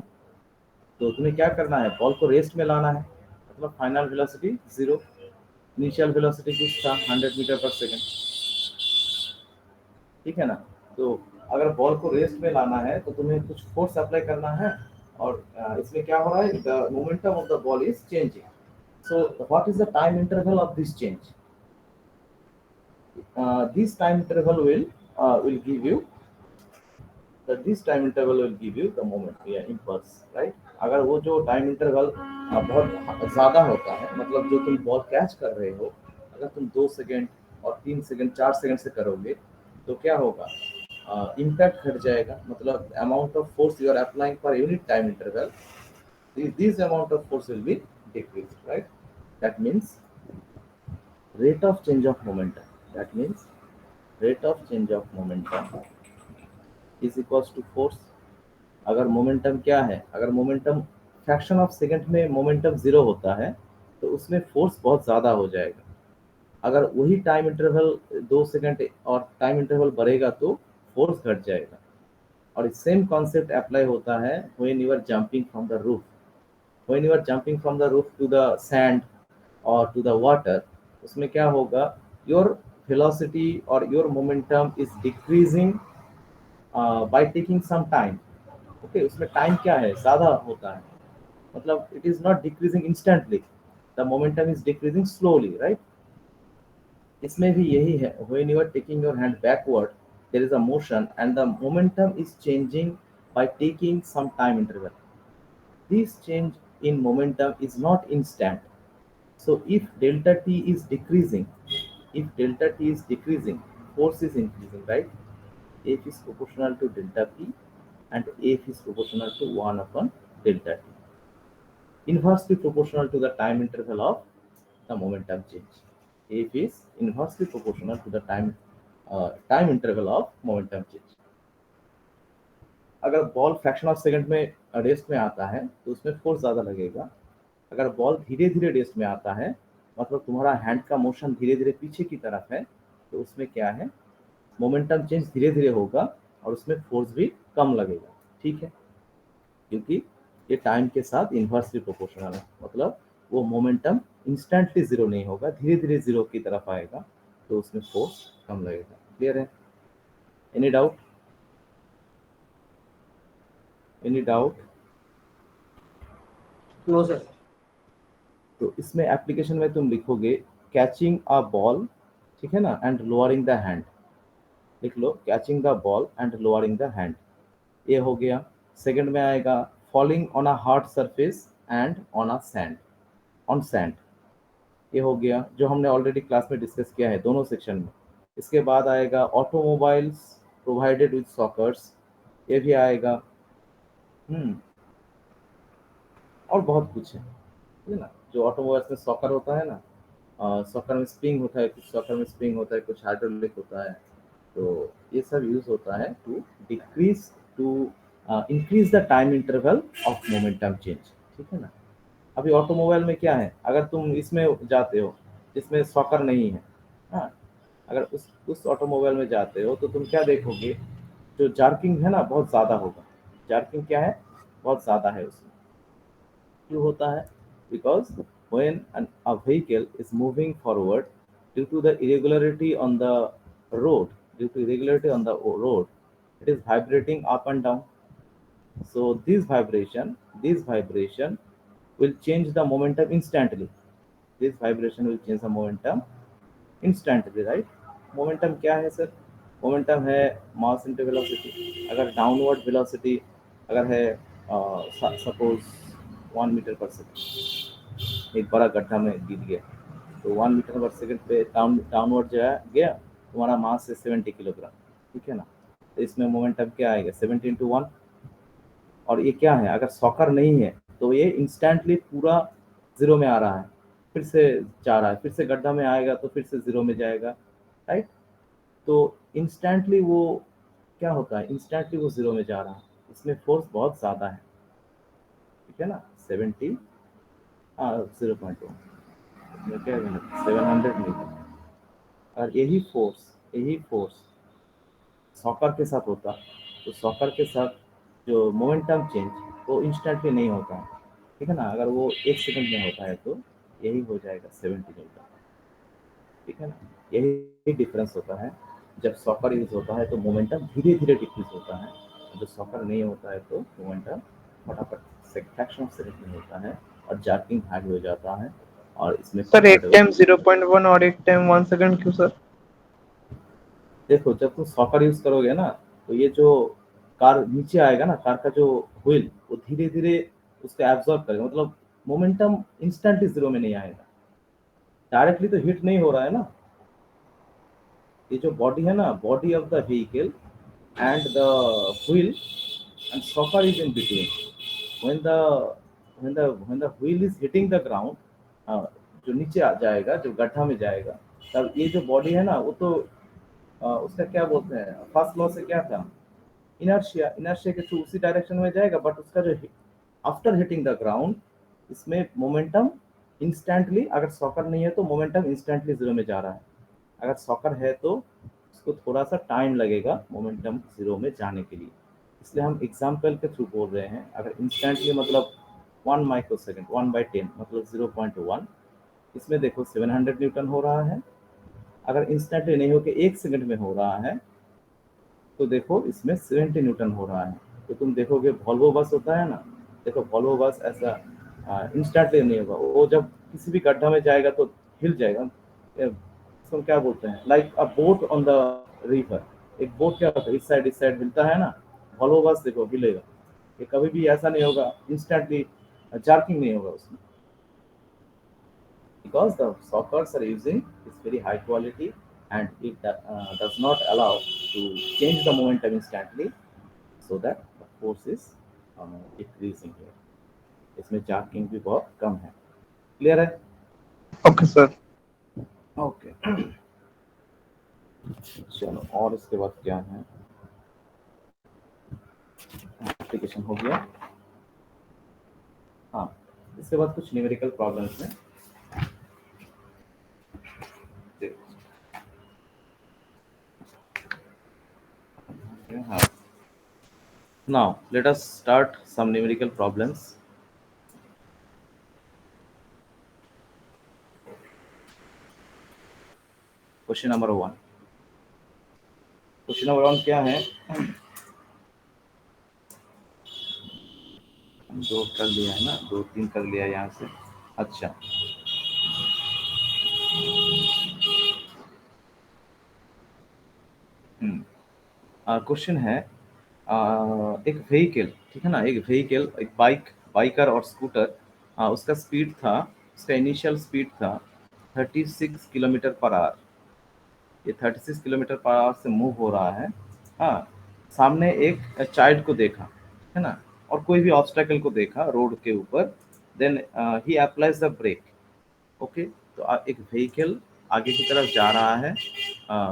तो तुम्हें क्या करना है, बॉल को रेस्ट में लाना है, मतलब फाइनल वेलोसिटी 0, इनिशियल वेलोसिटी कुछ था 100 मीटर पर सेकेंड, ठीक है ना. तो अगर बॉल को रेस्ट में लाना है तो तुम्हें कुछ फोर्स अप्लाई करना है, और इसमें क्या हो रहा है, the momentum of the ball is changing. So what is the time interval of this change, this time interval will give you the moment या impulse, right. अगर वो जो टाइम इंटरवल बहुत ज़्यादा होता है, मतलब जो तुम बॉल कैच कर रहे हो, अगर तुम 2 सेकेंड और 3 सेकेंड 4 सेकेंड से करोगे तो क्या होगा, इम्पैक्ट घट जाएगा, मतलब amount of force you are applying for unit time interval, this amount of force will be decrease, right. That means rate of change of momentum is equals to force अगर momentum क्या है, अगर momentum fraction of second में momentum 0 होता है तो उसमें force बहुत ज़्यादा हो जाएगा। अगर वही टाइम इंटरवल 2 सेकंड और टाइम इंटरवल बढ़ेगा तो फोर्स घट जाएगा। और सेम कॉन्सेप्ट अप्लाई होता है when you are jumping from the roof. When you are jumping from the roof to the sand और टू द वाटर, उसमें क्या होगा, योर वेलोसिटी और your momentum is decreasing by taking some time. Okay, उसमें time क्या है, ज़्यादा होता है, मतलब it is not decreasing instantly, the momentum is decreasing slowly, right. इसमें भी यही है, when you are taking your hand backward there is a motion and the momentum is changing by taking some time interval. This change in momentum is not instant. So if delta t is decreasing, force is increasing, right? F is proportional to delta p and F is proportional to 1 upon delta t. Inversely proportional to the time interval of the momentum change. F is inversely proportional to the time interval of momentum change. अगर ball fraction of second में rest में आता है तो उसमें force ज़्यादा लगेगा। अगर बॉल धीरे धीरे रेस्ट में आता है, मतलब तुम्हारा हैंड का मोशन धीरे धीरे पीछे की तरफ है, तो उसमें क्या है, मोमेंटम चेंज धीरे धीरे होगा और उसमें फोर्स भी कम लगेगा। ठीक है, क्योंकि ये टाइम के साथ इन्वर्सली प्रोपोर्शनल है, मतलब वो मोमेंटम इंस्टेंटली जीरो नहीं होगा, धीरे धीरे जीरो की तरफ आएगा, तो उसमें फोर्स कम लगेगा। क्लियर है? Any doubt? Any doubt? No sir. तो इसमें एप्लीकेशन में तुम लिखोगे कैचिंग अ बॉल, ठीक है ना, एंड लोअरिंग द हैंड। लिख लो catching the ball and lowering the hand, ये हो गया। सेकंड में आएगा falling on a hard surface and on a sand, on sand, ये हो गया जो हमने ऑलरेडी क्लास में डिस्कस किया है दोनों सेक्शन में। इसके बाद आएगा ऑटोमोबाइल्स प्रोवाइडेड विद सॉकर्स, ये भी आएगा। और बहुत कुछ है ना, जो ऑटोमोबाइल्स में सॉकर होता है ना, सॉकर में स्प्रिंग होता है, कुछ सॉकर में स्प्रिंग होता है, कुछ हाइड्रोलिक होता है, तो ये सब यूज होता है to decrease to increase the time interval of momentum change. ठीक है ना। अभी ऑटोमोबाइल में क्या है, अगर तुम इसमें जाते हो जिसमें सॉकर नहीं है, हाँ, अगर उस ऑटोमोबाइल में जाते हो तो तुम क्या देखोगे, जो जार्किंग है ना बहुत ज़्यादा होगा। जार्किंग क्या है, बहुत ज़्यादा है उसमें। क्यों होता है? Because when a vehicle is moving forward due to the irregularity on the road, it is vibrating up and down. So this vibration will change the momentum instantly. Right? Momentum क्या है सर? Momentum है mass into velocity. अगर downward velocity अगर है suppose 1 metre पर second, एक बड़ा गड्ढा में गिर गया, तो 1 मीटर पर सेकंड पे डाउनवर्ड गया, तुम्हारा मास है 70 किलोग्राम। ठीक है ना, तो इसमें मोमेंटम क्या आएगा, 70 × 1। और ये क्या है, अगर सॉकर नहीं है तो ये इंस्टेंटली पूरा जीरो में आ रहा है, फिर से जा रहा है, फिर से गड्ढा में आएगा तो फिर से जीरो में जाएगा, राइट। तो इंस्टेंटली वो क्या होता है, इंस्टेंटली वो जीरो में जा रहा है, इसमें फोर्स बहुत ज़्यादा है। ठीक है ना, 70 0.1 में क्या है, 700 मीटर। और यही फोर्स सॉकर के साथ होता, तो सॉकर के साथ जो मोमेंटम चेंज वो इंस्टेंटली नहीं होता है। ठीक है ना, अगर वो 1 सेकंड में होता है तो यही हो जाएगा 70 मीटर। ठीक है ना, यही डिफरेंस होता है। जब सॉकर यूज होता है तो मोमेंटम धीरे धीरे डिक्रीज होता है, जब सॉकर नहीं होता है तो मोमेंटम फटाफट फ्रैक्शन ऑफ सेकंड में होता है और जार्किंग हाई हो जाता है। और इसमें सर एक टाइम 0.1 और एक टाइम 1 सेकंड क्यों सर? देखो, जब तुम सॉकर यूज करोगे ना तो ये जो कार नीचे आएगा ना, कार का जो व्हील वो धीरे धीरे उसको एब्जॉर्ब करेगा, मतलब मोमेंटम इंस्टेंटली जीरो में नहीं आएगा, डायरेक्टली तो हिट नहीं हो रहा है ना। ये जो बॉडी है ना, body of the vehicle and the wheel and soccer is in between. when the wheel is hitting the ground, जो नीचे आ जाएगा, जो गड्ढा में जाएगा, तब ये जो बॉडी है ना वो तो उसका क्या बोलते हैं, फर्स्ट लॉ से क्या था, इनर्शिया के थ्रू उसी डायरेक्शन में जाएगा, बट उसका जो आफ्टर हिटिंग द ग्राउंड इसमें मोमेंटम इंस्टेंटली, अगर सॉकर नहीं है तो मोमेंटम इंस्टेंटली जीरो में जा रहा है, अगर सॉकर है तो उसको थोड़ा सा टाइम लगेगा मोमेंटम जीरो में जाने के लिए। इसलिए हम एग्जाम्पल के थ्रू बोल रहे हैं। अगर इंस्टेंटली मतलब 1 माइक्रोसेकंड 1/10 मतलब 0.1, इसमें देखो 700 न्यूटन हो रहा है। अगर इंस्टेंटली नहीं हो के 1 सेकंड में हो रहा है तो देखो इसमें 70 न्यूटन हो रहा है। तो तुम देखोगे वॉल्वो बस होता है ना, देखो वॉल्वो बस ऐसा इंस्टेंटली नहीं होगा, वो जब किसी भी गड्ढा में जाएगा तो हिल जाएगा। इसको क्या बोलते हैं, like a boat on the river. एक बोट क्या होता है, इस साइड हिलता है ना, वॉल्वो बस देखो हिलेगा। ये कभी भी ऐसा नहीं होगा, इंस्टेंटली जार्किंग नहीं होगा उसमें, because the sockers are using is very high quality and it does not allow to change the momentum instantly, so that the force is decreasing here. इसमें जार्किंग भी बहुत कम है। क्लियर है? Okay sir. ओके चलो, और इसके बाद क्या है, एप्लीकेशन हो गया। हाँ, इसके बाद कुछ न्यूमेरिकल प्रॉब्लम्स में now let us start some numerical problems. Question number 1 क्या है, दो कर लिया है ना, 2-3 कर लिया यहाँ से। अच्छा, क्वेश्चन है एक व्हीकल, ठीक है ना, एक व्हीकल, एक बाइकर और स्कूटर, उसका स्पीड था, उसका इनिशियल स्पीड था 36 किलोमीटर पर आवर। ये 36 किलोमीटर पर आवर से मूव हो रहा है। हाँ, सामने एक चाइल्ड को देखा, है ना, और कोई भी ऑब्स्टेकल को देखा रोड के ऊपर, then he applies the brake. Okay, तो एक व्हीकल आगे की तरफ जा रहा है,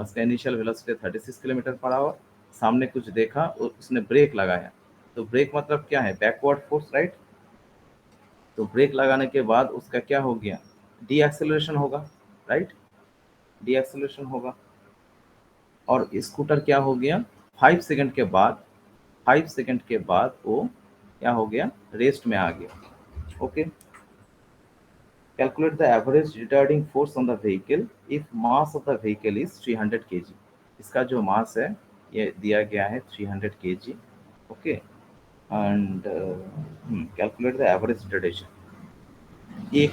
उसका initial velocity 36 kilometre per hour, सामने कुछ देखा और उसने ब्रेक लगाया। तो ब्रेक मतलब क्या है, बैकवर्ड फोर्स, राइट। तो ब्रेक लगाने के बाद उसका क्या हो गया, डी एक्सेलरेशन होगा, राइट, डी एक्सेलरेशन होगा। और स्कूटर क्या हो गया, 5 सेकंड के बाद वो क्या हो गया, रेस्ट में आ गया। Okay, calculate the average retarding force on the vehicle if mass of the vehicle is 300 kg। इसका जो मास है ये दिया गया है 300 kg। Okay, and calculate the average retardation. ये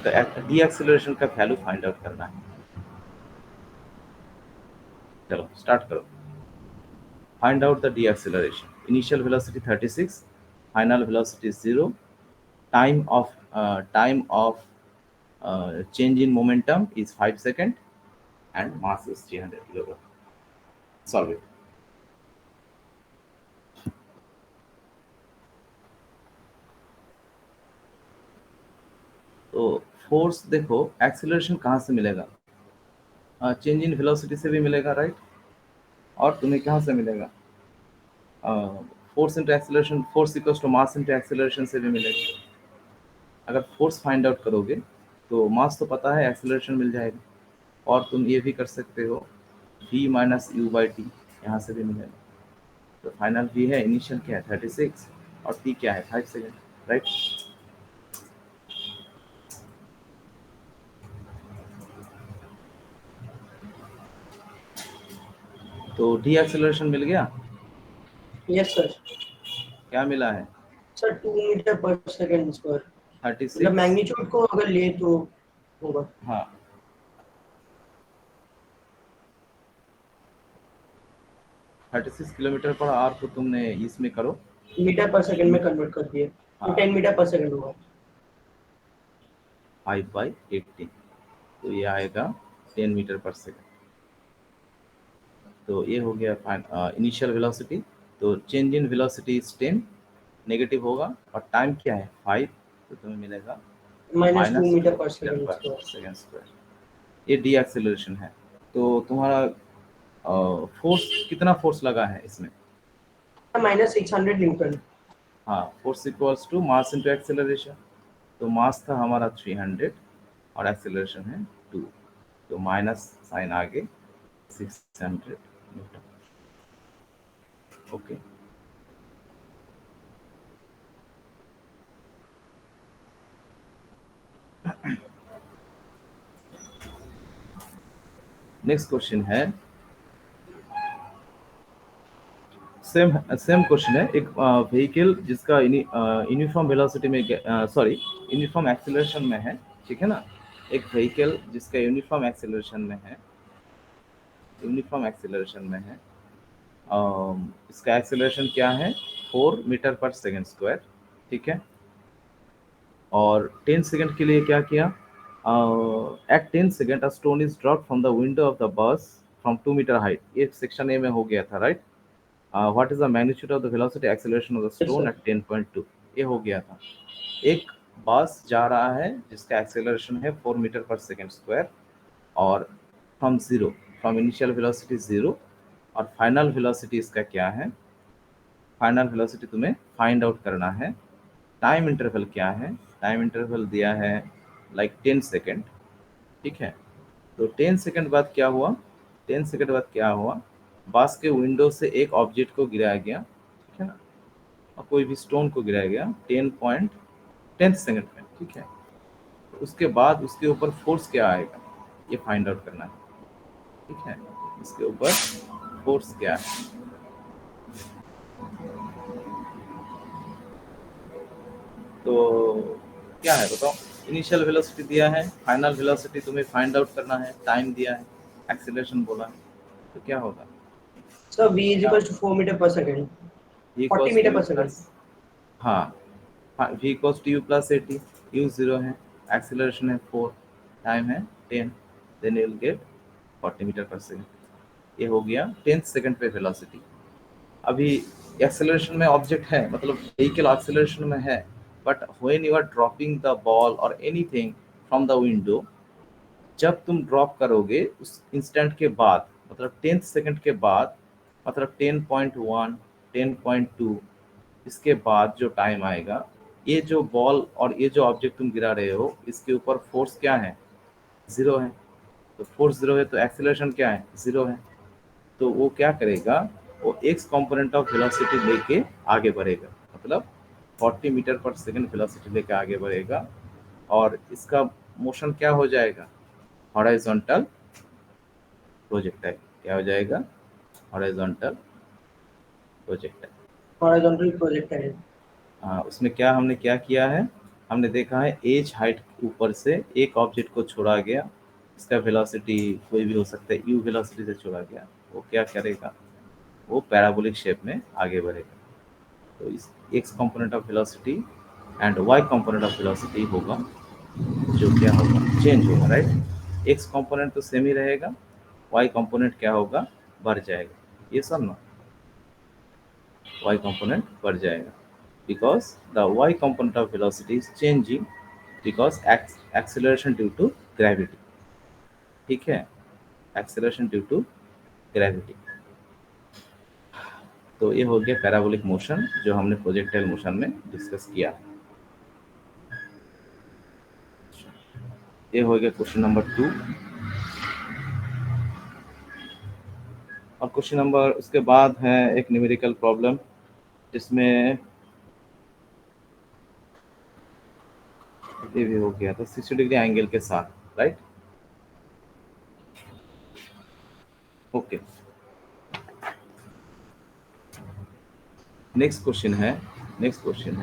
डी एक्सेलरेशन का वैल्यू फाइंड आउट करना है। चलो स्टार्ट करो। Find out the deceleration. Initial velocity 36, final velocity is 0. Time of change in momentum is 5 seconds, and mass is 300 kilogram. Solve it. तो force देखो, acceleration कहाँ से मिलेगा, चेंज इन वेलोसिटी से भी मिलेगा, राइट। और तुम्हें कहाँ से मिलेगा, force into acceleration, force equals to mass into acceleration से भी मिलेगा। अगर फोर्स फाइंड आउट करोगे तो मास तो पता है, एक्सेलरेशन मिल जाएगा। और तुम ये भी कर सकते हो v minus you by T, यहाँ से भी मिलेगा। तो फाइनल v है, इनिशियल क्या है 36 और t क्या है 5 सेकेंड, राइट। तो डी एक्सेलरेशन मिल गया। Yes sir. क्या मिला है सर 2 मीटर पर सेकंड स्क्वायर, 36, मतलब मैग्नीट्यूड को अगर ले तो होगा। हाँ, $36 किलोमीटर पर आवर को तुमने इसमें करो, मीटर पर सेकंड में कन्वर्ट कर दिए, तो 10 मीटर पर सेकंड होगा। 5/80, तो ये आएगा 10 मीटर पर सेकंड। तो ये हो गया इनिशियल वेलोसिटी। तो change in velocity is 10, negative होगा, और टाइम क्या है 5, तो तुम्हें मिलेगा -2 मीटर पर सेकंड सेकंड स्क्वायर। ये डी एक्सेलरेशन है। तो तुम्हारा फोर्स, कितना फोर्स लगा है इसमें, -600 न्यूटन। हाँ, force equals to mass into acceleration. तो मास था हमारा 300 और एक्सेलरेशन है 2, तो माइनस साइन आगे 600 न्यूटन। ओके, नेक्स्ट क्वेश्चन है, सेम क्वेश्चन है। एक व्हीकल जिसका यूनिफॉर्म वेलोसिटी में सॉरी यूनिफॉर्म एक्सेलरेशन में है, ठीक है ना। एक व्हीकल जिसका यूनिफॉर्म एक्सेलरेशन में है, इसका एक्सेलरेशन क्या है, 4 मीटर पर सेकेंड स्क्वायर, ठीक है। और 10 सेकंड के लिए क्या किया, at 10 second a stone is dropped from the window of the bus from 2 metre height. ये सेक्शन ए में हो गया था, right. What is the magnitude of the velocity acceleration of the stone at 10.2, ये हो गया था। एक बस जा रहा है जिसका एक्सेलरेशन है 4 मीटर पर सेकेंड स्क्वायर, और फ्रॉम इनिशियल वेलोसिटी 0 और फाइनल वेलोसिटी इसका क्या है, फाइनल वेलोसिटी तुम्हें फाइंड आउट करना है। टाइम इंटरवल क्या है, टाइम इंटरवल दिया है लाइक 10 सेकेंड, ठीक है। तो 10 सेकेंड बाद क्या हुआ, 10 सेकेंड बाद क्या हुआ, बस के विंडो से एक ऑब्जेक्ट को गिराया गया, ठीक है ना, और कोई भी स्टोन को गिराया गया 10 सेकेंड में, ठीक है। उसके बाद उसके ऊपर फोर्स क्या आएगा, ये फाइंड आउट करना है, ठीक है। इसके ऊपर फोर्स क्या है, तो क्या है बताओ। इनिशियल वेलोसिटी दिया है, फाइनल वेलोसिटी तुम्हें फाइंड आउट करना है, टाइम दिया है, एक्सीलरेशन बोला है, तो क्या होगा। So v is equals to 4 meter per second. 40 meter per second. हाँ, v equals to u plus 80, u 0 है, एक्सीलरेशन है 4, टाइम है 10, then you will get 40 metre per second. ये हो गया 10 सेकेंड पे वेलोसिटी। अभी एक्सेलरेशन में ऑब्जेक्ट है, मतलब व्हीकल एक्सेलरेशन में है, but when you are dropping the ball और एनीथिंग फ्रॉम द विंडो, जब तुम ड्रॉप करोगे उस इंस्टेंट के बाद, मतलब 10 सेकंड के बाद, मतलब 10.1 10.2, इसके बाद जो टाइम आएगा, ये जो बॉल और ये जो ऑब्जेक्ट तुम गिरा रहे हो, इसके ऊपर फोर्स क्या है, 0 है। तो फोर्स 0 है तो एक्सेलरेशन क्या है, 0 है। तो वो क्या करेगा, वो एक्स कंपोनेंट ऑफ वेलोसिटी लेके आगे बढ़ेगा, मतलब 40 मीटर पर सेकंड वेलोसिटी लेके आगे बढ़ेगा, और इसका मोशन क्या हो जाएगा, हॉरिजॉन्टल प्रोजेक्टाइल। क्या हो जाएगा, हॉरिजॉन्टल प्रोजेक्टाइल। Horizontal projectile. उसमें हमने क्या किया है, हमने देखा है एज हाइट के ऊपर से एक ऑब्जेक्ट को छोड़ा गया, इसका वेलोसिटी कोई भी हो सकता है, यू वेलोसिटी से छोड़ा गया, वो क्या करेगा, वो पैराबोलिक शेप में आगे बढ़ेगा। तो इस x component of velocity and y component of velocity होगा, जो क्या होगा, चेंज होगा, राइट। एक्स कंपोनेंट तो सेम ही रहेगा, वाई कंपोनेंट क्या होगा, बढ़ जाएगा। ये सब ना, वाई कंपोनेंट बढ़ जाएगा, because the y component of velocity is changing because acceleration due to gravity, ठीक है, acceleration due to gravity। तो ये हो गया पैराबोलिक मोशन, जो हमने प्रोजेक्टाइल मोशन में डिस्कस किया। ये हो गया क्वेश्चन नंबर 2। और क्वेश्चन नंबर उसके बाद है एक न्यूमेरिकल प्रॉब्लम, जिसमें ये भी हो गया था 60 डिग्री एंगल के साथ, राइट। ओके, नेक्स्ट क्वेश्चन है, नेक्स्ट क्वेश्चन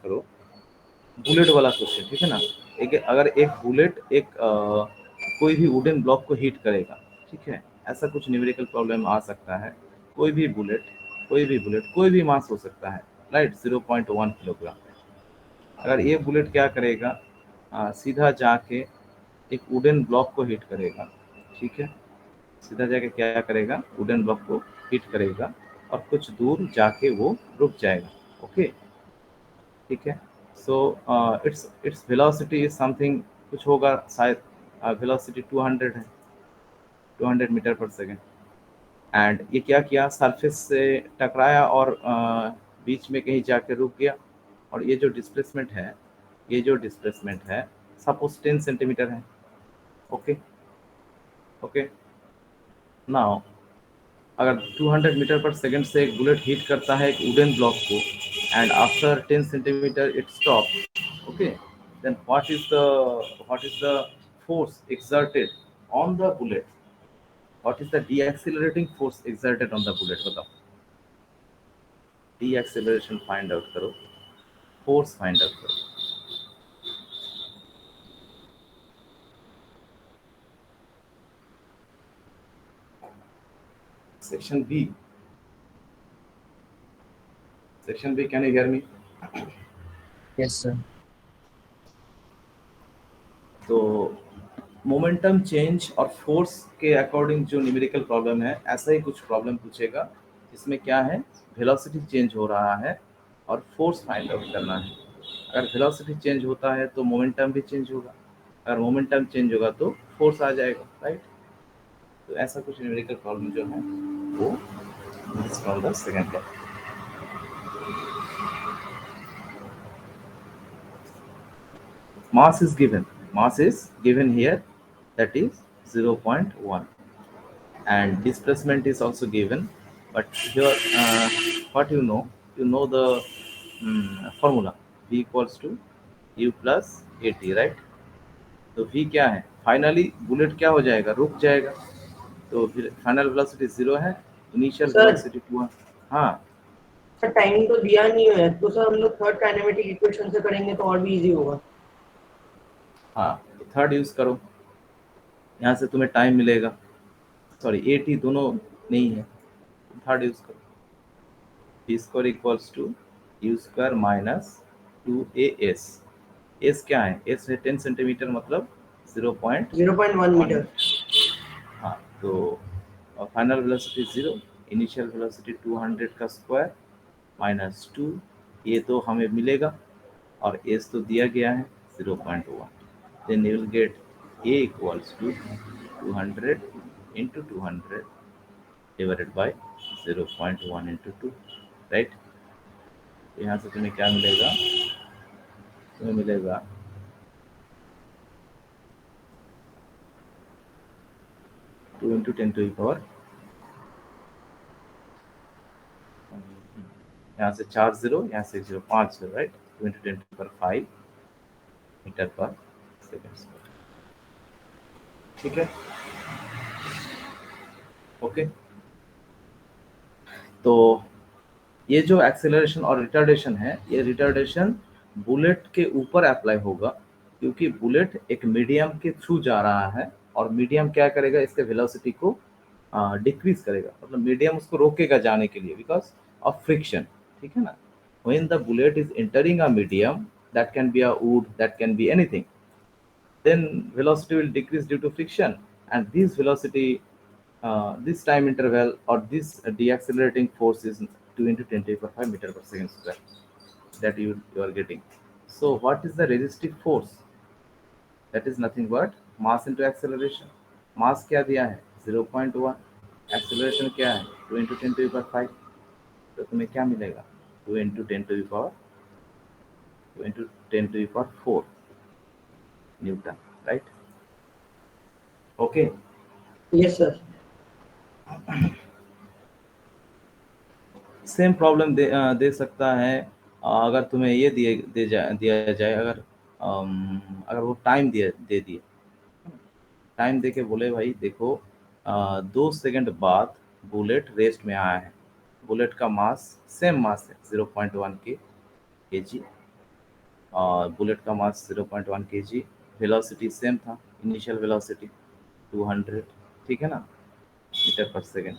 करो, बुलेट वाला क्वेश्चन, ठीक है ना। अगर एक बुलेट कोई भी वुडन ब्लॉक को हिट करेगा, ठीक है, ऐसा कुछ न्यूमेरिकल प्रॉब्लम आ सकता है। कोई भी बुलेट कोई भी मास हो सकता है, राइट, 0.1 किलोग्राम। अगर ये बुलेट क्या करेगा, सीधा जाके एक वुडन ब्लॉक को हिट करेगा, ठीक है, सीधा जाके क्या करेगा, वुडन ब्लॉक को हिट करेगा और कुछ दूर जाके वो रुक जाएगा, ओके, ठीक है। So its velocity is something कुछ होगा शायद, velocity 200 है, 200 मीटर पर सेकेंड। एंड ये क्या किया, सरफेस से टकराया और बीच में कहीं जाके रुक गया। और ये जो डिस्प्लेसमेंट है सपोज 10 सेंटीमीटर है। ओके ओके, नाउ अगर 200 मीटर पर सेकेंड से एक बुलेट हिट करता है एक वुडन ब्लॉक को and after 10 centimetre it stop, okay, then what is the force exerted on the bullet, what is the decelerating force exerted on the bullet, बताओ। Deceleration find out करो, force find out करो। Section B, can you hear me? Yes, sir. तो momentum change और force के according जो numerical problem है, ऐसा ही कुछ प्रॉब्लम पूछेगा जिसमें क्या है, वेलोसिटी चेंज हो रहा है और फोर्स फाइंड आउट करना है। अगर वेलोसिटी चेंज होता है तो मोमेंटम भी चेंज होगा, अगर मोमेंटम चेंज होगा तो फोर्स आ जाएगा, राइट। तो ऐसा कुछ न्यूमेरिकल प्रॉब्लम जो है वो from the second class. Mass is given here, that is 0.1, and displacement is also given, but here what you know the formula V equals to U plus AT, right। तो V क्या है, finally bullet क्या हो जाएगा, रुक जाएगा, तो फिर फाइनल वेलोसिटी 0 है, इनिशियल Sir. वेलोसिटी 2। हाँ सर टाइम तो दिया नहीं है, तो सर हम लोग थर्ड काइनेमेटिक इक्वेशन से करेंगे तो और भी इजी होगा। हाँ, तो थर्ड यूज करो, यहाँ से तुम्हें टाइम मिलेगा, सॉरी AT दोनों नहीं है, थर्ड यूज करो। V square equals to U square minus 2AS। S क्या है, एस है 10 सेंटीमीटर, मतलब 0.1 मीटर। हाँ, तो फाइनल वेलोसिटी 0, इनिशियल वेलोसिटी 200 का स्क्वायर माइनस 2, ये तो हमें मिलेगा और एस तो दिया गया है 0.1, then you will get A equals to 200 into 200 divided by 0.1 into 2, right. यहाँ से तुम्हें क्या मिलेगा, तुम्हें मिलेगा 2 इंटू 10 टू द पावर, यहाँ से 4 0, यहाँ से 0, 5 0, right. 2 into 10 to the power 5 metre per second, ठीक है, ओके। तो ये जो एक्सेलरेशन और रिटार्डेशन है, ये रिटार्डेशन बुलेट के ऊपर अप्लाई होगा, क्योंकि बुलेट एक मीडियम के थ्रू जा रहा है और मीडियम क्या करेगा, इसके वेलोसिटी को डिक्रीज करेगा, मतलब मीडियम उसको रोकेगा जाने के लिए बिकॉज ऑफ फ्रिक्शन, ठीक है ना। When the bullet is entering a medium, that can be a would, that can be anything, then velocity will decrease due to friction, and this velocity this time interval or this deaccelerating force is 2 into 10 to the power 5 meter per second square that you are getting. So what is the resistive force? That is nothing but mass into acceleration. Mass क्या दिया है 0.1, acceleration क्या है 2 into 10 to the power 5, तो तुम्हें क्या मिलेगा 2 into 10 to the power 4 newton, right. Okay, yes sir. Same problem दे सकता है अगर तुम्हें ये दिया जाए, अगर वो टाइम दे दिए, टाइम दे के बोले भाई देखो 2 सेकंड बाद बुलेट रेस्ट में आया है, बुलेट का मास सेम मास है 0.1 kg, और बुलेट का मास 0.1 kg, वेलोसिटी सेम था, इनिशियल वेलोसिटी 200, ठीक है ना, मीटर पर सेकेंड।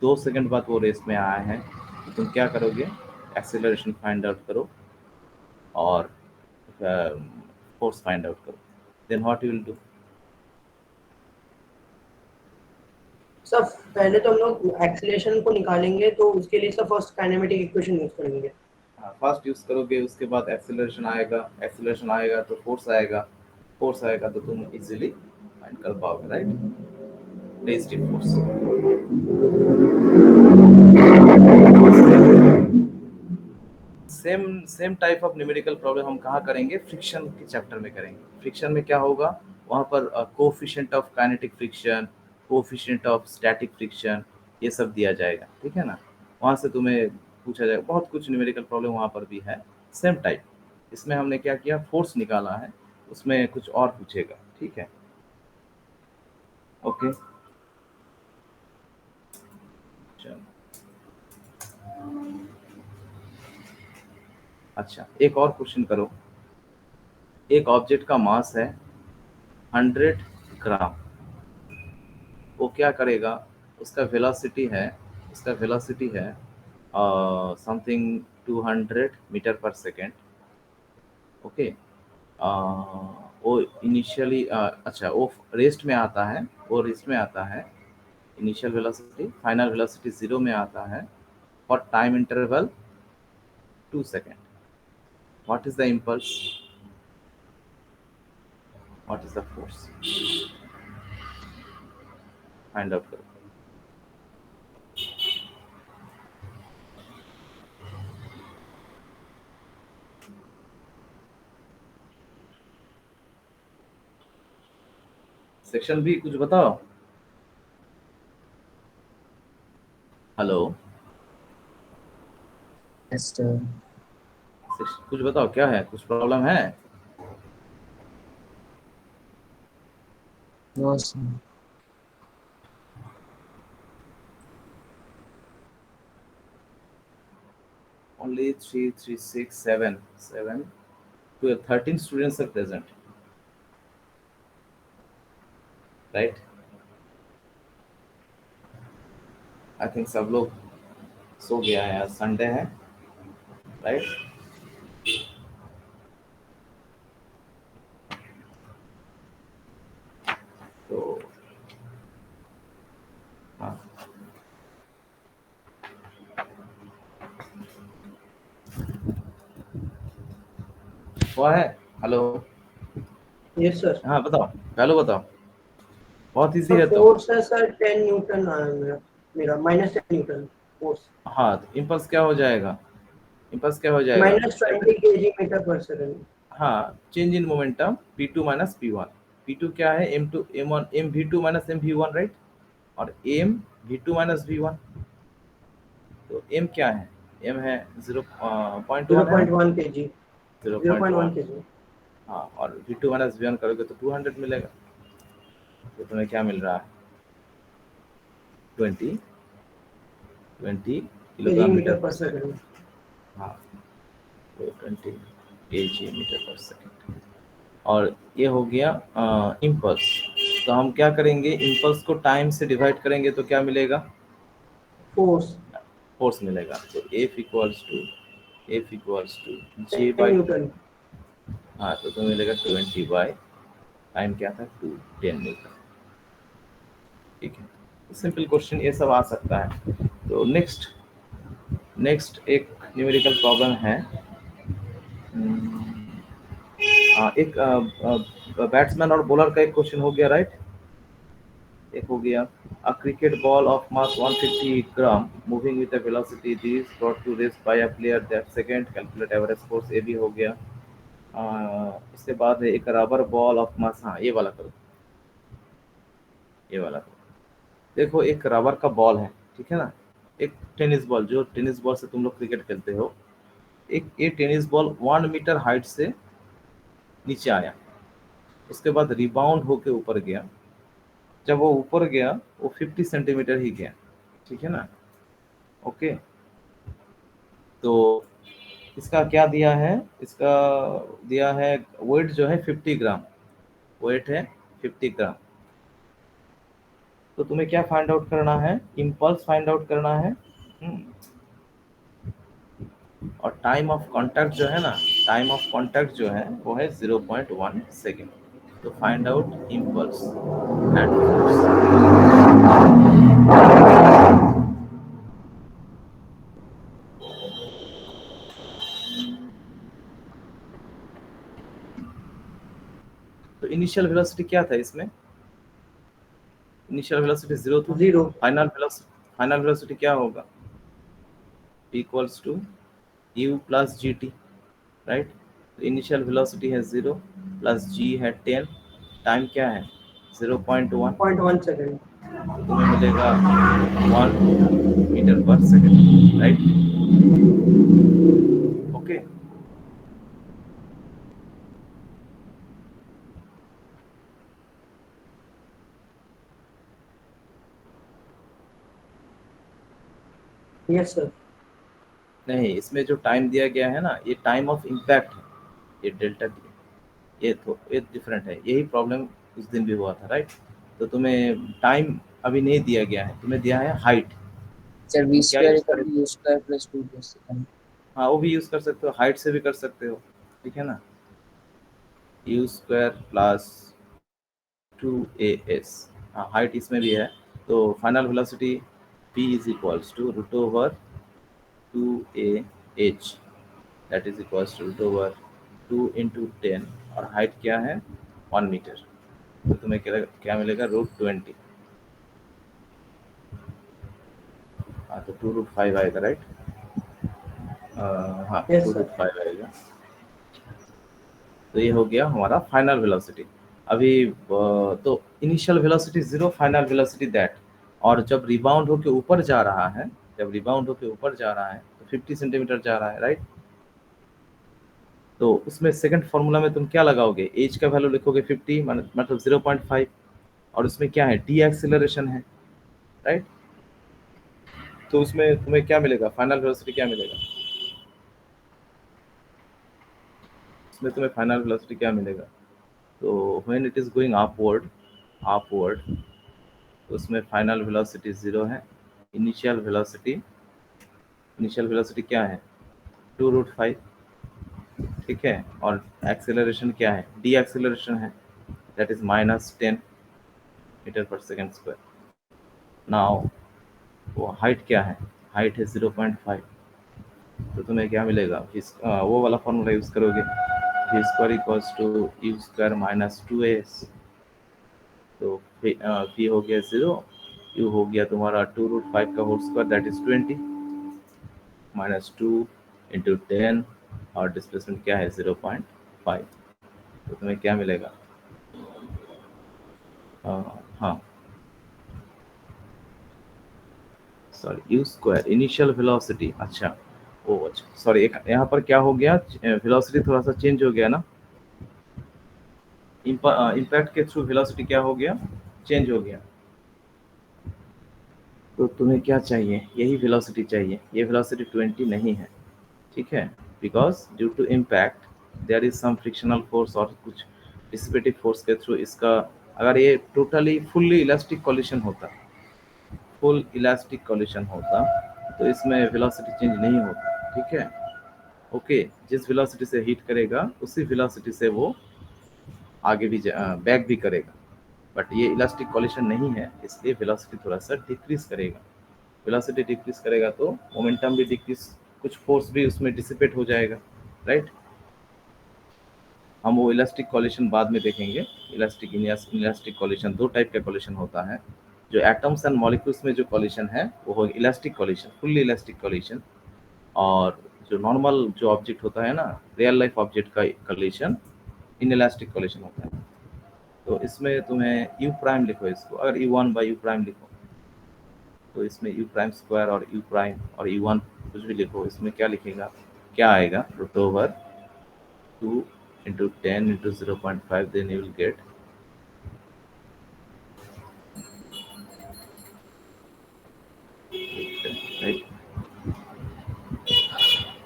2 सेकंड बाद वो रेस में आया है, तो तुम क्या करोगे, एक्सेलरेशन फाइंड आउट करो और फोर्स फाइंड आउट करो, then what you will do. Sir पहले तो हम लोग एक्सीलरेशन को निकालेंगे, तो उसके लिए sir first kinematic equation use करेंगे। फास्ट यूज करोगे उसके बाद एक्सेलरेशन आएगा तो फोर्स आएगा तो तुम इजीली फाइंड कर पाओगे, right. Resistive force. Same type of numerical problem हम कहाँ करेंगे, फ्रिक्शन के चैप्टर में करेंगे। फ्रिक्शन में क्या होगा, वहाँ पर coefficient of kinetic friction, coefficient of static friction, ये सब दिया जाएगा, ठीक है ना। वहाँ से तुम्हें पूछा जाएगा, बहुत कुछ न्यूमेरिकल प्रॉब्लम वहाँ पर भी है सेम टाइप। इसमें हमने क्या किया, फोर्स निकाला है, उसमें कुछ और पूछेगा, ठीक है। ओके चलो, अच्छा एक और क्वेश्चन करो। एक ऑब्जेक्ट का मास है 100 ग्राम, वो क्या करेगा, उसका वेलोसिटी है something 200 metre per second. Okay, वो इनिशियली अच्छा वो रेस्ट में आता है, इनिशियल वेलोसिटी, फाइनल वेलोसिटी 0 में आता है और time interval 2 second. What is the impulse, what is the force, find out करो। सेक्शन भी कुछ बताओ। हेलो, कुछ बताओ, क्या है, कुछ प्रॉब्लम है? No, sir. Only 3, 3, 6, 7, 12, 13 students are present, right? I think सब लोग सो गया है, आज संडे है, राइट। तो हाँ, हुआ है। Hello, Yes, sir. हाँ बताओ, हेलो बताओ, बहुत इजी So है। तो force है sir 10 न्यूटन मेरा minus 10 न्यूटन force. हाँ, तो इम्पल्स क्या हो जाएगा, Minus 20 kg मीटर पर सेकंड. हाँ, change in momentum P2 minus P1। P2 क्या है, M2 M1 MV2 minus MV1, right, और M V2 माइनस V1। तो M क्या है, M है 0.1 0.1 kg. 0.1 kg. हाँ, और V2 माइनस V1 करोगे तो 200 मिलेगा। तो तुम्हें क्या मिल रहा है, 20 किलोग्राम मीटर पर सेकंड। हाँ, तो 20 kg मीटर पर सेकंड। और ये हो गया इम्पल्स। तो हम क्या करेंगे, इम्पल्स को टाइम से डिवाइड करेंगे तो क्या मिलेगा, फोर्स मिलेगा। तो F equals to J by, हाँ, तो तुम्हें मिलेगा 20 बाई टाइम क्या था 2, 10 न्यूटन, ठीक है। सिंपल क्वेश्चन ये सब आ सकता है। तो नेक्स्ट एक न्यूमेरिकल प्रॉब्लम है। एक बैट्समैन और बॉलर का एक क्वेश्चन हो गया, राइट। एक हो गया, a cricket ball of mass 150 gram moving with a velocity d is brought to rest by a player that second, calculate average force। ये भी हो गया। इसके बाद है एक रबर बॉल ऑफ मास, हाँ ये वाला करो, देखो एक रबर का बॉल है, ठीक है ना, एक टेनिस बॉल, जो टेनिस बॉल से तुम लोग क्रिकेट खेलते हो, ये टेनिस बॉल 1 मीटर हाइट से नीचे आया, उसके बाद रिबाउंड होके ऊपर गया। जब वो ऊपर गया वो 50 सेंटीमीटर ही गया, ठीक है ना। ओके, तो इसका क्या दिया है, इसका दिया है वेट जो है 50 ग्राम, वेट है 50 ग्राम। तो तुम्हें क्या फाइंड आउट करना है, इम्पल्स फाइंड आउट करना है। और टाइम ऑफ कांटेक्ट जो है ना, जो है वो है 0.1 सेकेंड। तो find out impulse and force. Initial velocity क्या था इसमें? इनिशियल वेलोसिटी 0 था। 0. फाइनल वेलोसिटी क्या होगा? Equals to u plus gt, right? तो इनिशियल वेलोसिटी है 0 प्लस g है 10, टाइम क्या है 0.1, 0.1 second. तो तुम्हें मिलेगा 1 metre per second, right? Okay, Yes, sir. नहीं, इसमें जो टाइम दिया गया है ना, ये टाइम ऑफ इम्पैक्ट है, ये डेल्टा टी, ये डिफरेंट है। यही प्रॉब्लम उस दिन भी हुआ था, राइट? तो तुम्हें टाइम अभी नहीं दिया गया है, तुम्हें दिया है हाइट। सर वी तो क्या स्क्वायर यूज इक्वल करें? To u square plus 2 plus second. हाँ, वो भी यूज कर सकते हो, हाइट से भी कर सकते हो, ठीक है ना? यू स्क्वायर प्लस 2as, हाँ हाइट इसमें भी है। तो final velocity p is equals to root over 2ah, that is equals to root over 2 into 10, और हाइट क्या है 1 मीटर। तो तुम्हें क्या मिलेगा √20, हाँ तो 2√5 आएगा, राइट? हाँ Yes, sir. 2√5 आएगा। तो ये हो गया हमारा फाइनल वेलोसिटी। अभी तो initial velocity 0, final velocity that, और जब रिबाउंड होके ऊपर जा रहा है, तो 50 सेंटीमीटर जा रहा है, राइट? तो उसमें सेकंड फार्मूला में तुम क्या लगाओगे? एज का वैल्यू लिखोगे 50 मतलब 0.5, और उसमें क्या है डी एक्सेलरेशन है, राइट? तो उसमें तुम्हें क्या मिलेगा? फाइनल वेलोसिटी क्या मिलेगा? उसमें तुम्हें फाइनल वेलोसिटी क्या मिलेगा? तो when it is going upward, तो उसमें फाइनल वेलोसिटी 0 है। इनिशियल वेलोसिटी क्या है 2√5, ठीक है? और एक्सेलरेशन क्या है? डी एक्सेलरेशन है, that is -10 metre per second square. Now वो हाइट क्या है? हाइट है 0.5, तो तुम्हें क्या मिलेगा? वो वाला फॉर्मूला यूज करोगे, v square equals to u square minus 2as। तो v हो गया 0, u हो गया तुम्हारा 2√5 का whole square, that is 20 minus 2 into 10, और डिस्प्लेसमेंट क्या है 0.5। तो तुम्हें क्या मिलेगा? हाँ sorry, u square initial velocity, अच्छा सॉरी, यहाँ पर क्या हो गया, वेलोसिटी थोड़ा सा चेंज हो गया ना, इम्पैक्ट के थ्रू वेलोसिटी क्या हो गया, चेंज हो गया। तो तुम्हें क्या चाहिए? यही वेलोसिटी चाहिए, ये वेलोसिटी 20 नहीं है, ठीक है? Because due to impact there is some frictional force और कुछ डिसिपेटिव फोर्स के थ्रू इसका, अगर ये टोटली फुल्ली इलास्टिक कॉलिशन होता, तो इसमें वेलोसिटी चेंज नहीं होता, ठीक है? ओके, जिस वेलोसिटी से हिट करेगा उसी वेलोसिटी से वो आगे भी बैक भी करेगा, बट ये इलास्टिक कॉलिशन नहीं है, इसलिए वेलोसिटी थोड़ा सा डिक्रीज करेगा। वेलोसिटी डिक्रीज करेगा तो मोमेंटम भी डिक्रीज, कुछ फोर्स भी उसमें डिसिपेट हो जाएगा, राइट? हम वो इलास्टिक कॉलिशन बाद में देखेंगे। इलास्टिक कॉलिशन दो टाइप का कॉलिशन होता है। जो एटम्स एंड मॉलिक्यूल्स में जो कॉलिशन है वो हो elastic coalition, fully elastic coalition, और जो नॉर्मल जो ऑब्जेक्ट होता है ना, रियल लाइफ ऑब्जेक्ट का कॉलिशन इनइलास्टिक कॉलिशन होता है। तो इसमें तुम्हें u प्राइम लिखो, इसको अगर u1/u' लिखो तो इसमें u प्राइम स्क्वायर और u प्राइम और u1 कुछ भी लिखो, इसमें क्या लिखेगा, क्या आएगा √2 into 10 into 0.5, then you will get right.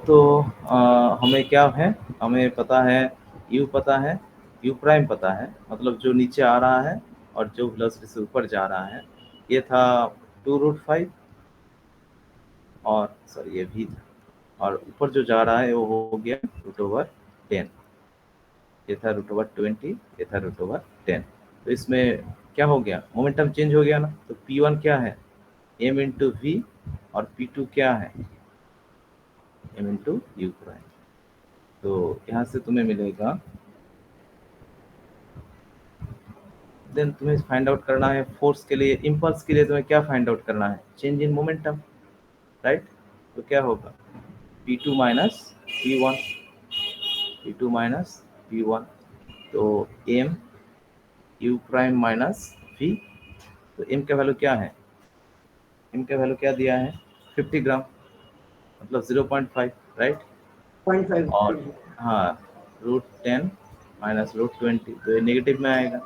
तो हमें क्या है, हमें पता है u पता है, u प्राइम पता है, मतलब जो नीचे आ रहा है और जो वेलोसिटी से ऊपर जा रहा है, ये था 2√5, और सॉरी ये भी था, और ऊपर जो जा रहा है वो हो गया √10, ये था √20, ये था √10। तो इसमें क्या हो गया, मोमेंटम चेंज हो गया ना। तो P1 क्या है, m इंटू वी, और P2 क्या है, m इंटू यू प्राइम। तो यहाँ से तुम्हें मिलेगा देन तुम्हें फाइंड आउट करना है फोर्स के लिए, इम्पल्स के लिए तुम्हें क्या फाइंड आउट करना है, चेंज इन मोमेंटम, राइट। तो क्या होगा P2 minus P1, P2 minus P1, तो m u prime minus v, तो m का वैल्यू क्या है, m का वैल्यू क्या दिया है 50 ग्राम, मतलब 0.5, राइट। 0.5 और हाँ √10 माइनस √20, तो ये नेगेटिव में आएगा,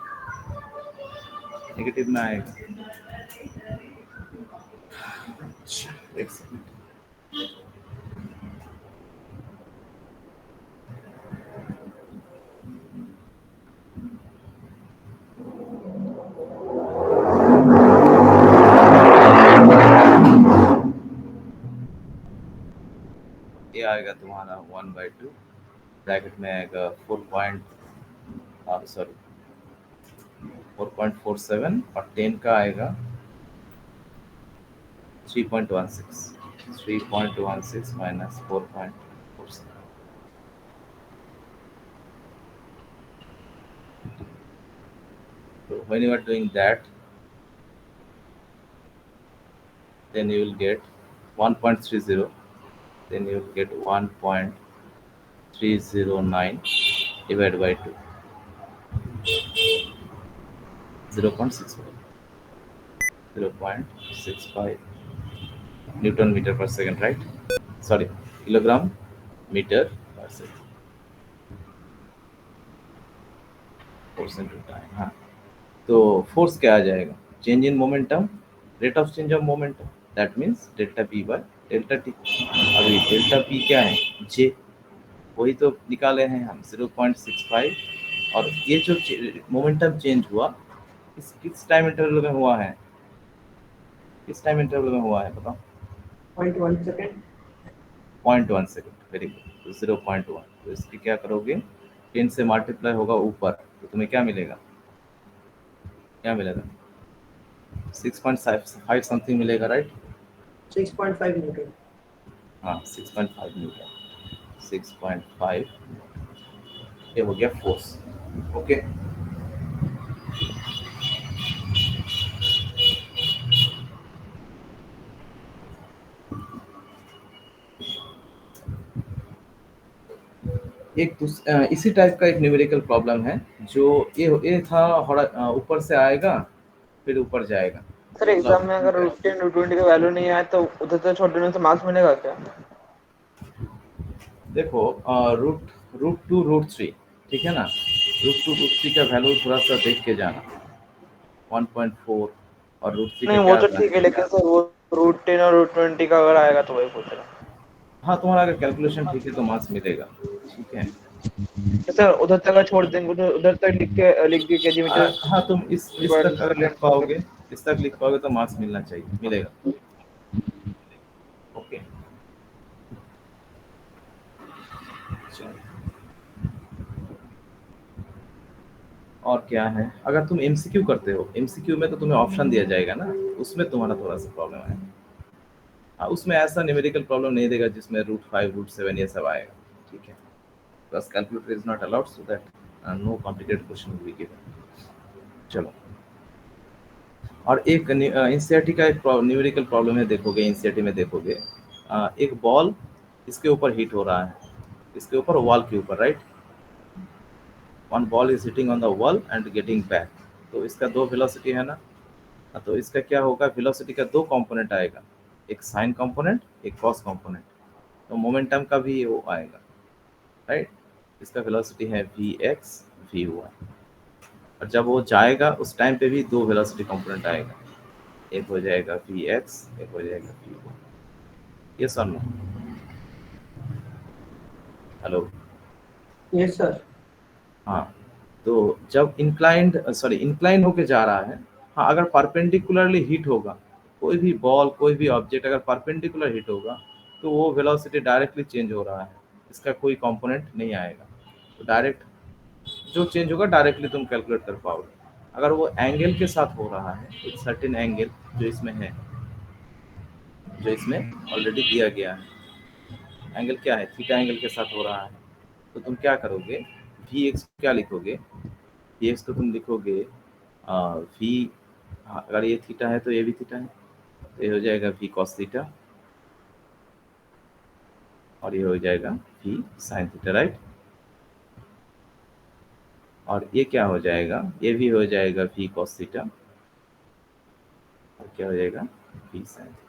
नेगेटिव में आएगा। एक सेकंड, ये आएगा तुम्हारा 1/2, ब्रैकेट में आएगा 4.47 और 10 का आएगा 3.16 minus 4.47। So when you are doing that, then you will get 1.30, then you will get 1.309 divided by 2, 0.65 Newton meter per second, right? Sorry, kilogram meter per second, force into time. हाँ, तो force क्या आ जाएगा, change in momentum, rate of change of momentum, that means delta P by delta T. अभी delta P क्या है, जे, वही तो निकाले हैं हम 0.65, और ये जो मोमेंटम चेंज हुआ किस टाइम इंटरवल में हुआ है, किस टाइम इंटरवल में हुआ है बताओ। 0.1 सेकंड। 0.1 second, very good. तो 0.1, तो इसकी क्या करोगे, 10 से मल्टीप्लाई होगा ऊपर, तो तुम्हें क्या मिलेगा, क्या मिलेगा 6.5 समथिंग मिलेगा, राइट। 6.5 न्यूटन। हाँ 6.5 न्यूटन, 6.5, ये हो गया फोर्स। ओके, इसी टाइप का एक न्यूमेरिकल प्रॉब्लम है, जो ये था ऊपर से आएगा फिर ऊपर जाएगा। सर एग्जाम में अगर √10 √20 का वैल्यू नहीं आया तो उधर से छोटे में से मार्क्स मिलेगा क्या? देखो √2 √3, ठीक है ना, √2 √3 का वैल्यू थोड़ा सा देख के जाना, 1.4 और √3 नहीं का वो क्या तो ठीक है, लेकिन सर वो √10 और √20 का अगर आएगा तो वही पूछ रहा हूँ। हाँ तुम्हारा अगर कैलकुलेशन ठीक है तो मार्क्स मिलेगा, ठीक है। सर उधर तक छोड़ देंगे, उधर तक लिख के केजी मीटर। हाँ तुम इस तक अगर लिख पाओगे, इस तक लिख पाओगे तो मार्क्स मिलना चाहिए, मिलेगा। ओके, और क्या है, अगर तुम एमसीक्यू करते हो, एमसीक्यू में तो तुम्हें ऑप्शन दिया जाएगा ना, उसमें तुम्हारा थोड़ा सा प्रॉब्लम है। हाँ उसमें ऐसा न्यूमेरिकल प्रॉब्लम नहीं देगा जिसमें √5 √7 ये सब आएगा, ठीक है। बस calculator is not allowed, so that no complicated question will be given. चलो, और एक एनसीईआरटी का एक न्यूमेरिकल प्रॉब्लम है, देखोगे एनसीईआरटी में देखोगे, एक बॉल इसके ऊपर हिट हो रहा है, इसके ऊपर वॉल के ऊपर, right. One ball is hitting on the wall and getting back, तो इसका दो वेलोसिटी है ना, तो इसका क्या होगा, वेलोसिटी का दो कंपोनेंट आएगा, एक साइन कंपोनेंट एक कॉस कंपोनेंट, तो मोमेंटम का भी वो आएगा, राइट। इसका वेलोसिटी है vx vy, और जब वो जाएगा उस टाइम पे भी दो वेलोसिटी कंपोनेंट आएगा, एक हो जाएगा vx, एक हो जाएगा vy। यस और नो? Hello, yes sir. हाँ, तो जब इंक्लाइन होके जा रहा है, हाँ अगर परपेंडिकुलरली हिट होगा, कोई भी बॉल कोई भी ऑब्जेक्ट अगर परपेंडिकुलर हिट होगा तो वो वेलोसिटी डायरेक्टली चेंज हो रहा है, इसका कोई कंपोनेंट नहीं आएगा, तो डायरेक्ट जो चेंज होगा डायरेक्टली तुम कैलकुलेट कर पाओगे। अगर वो एंगल के साथ हो रहा है, एक सर्टेन एंगल जो इसमें है, जो इसमें ऑलरेडी दिया गया है, एंगल क्या है, थीटा एंगल के साथ हो रहा है, तो तुम क्या करोगे, vx क्या लिखोगे, vx तो तुम लिखोगे v, अगर ये थीटा है तो ये भी थीटा है, तो ये हो जाएगा v cos थीटा और ये हो जाएगा v sin थीटा, राइट। और ये क्या हो जाएगा, ये भी हो जाएगा v cos थीटा और क्या हो जाएगा v sin थीटा।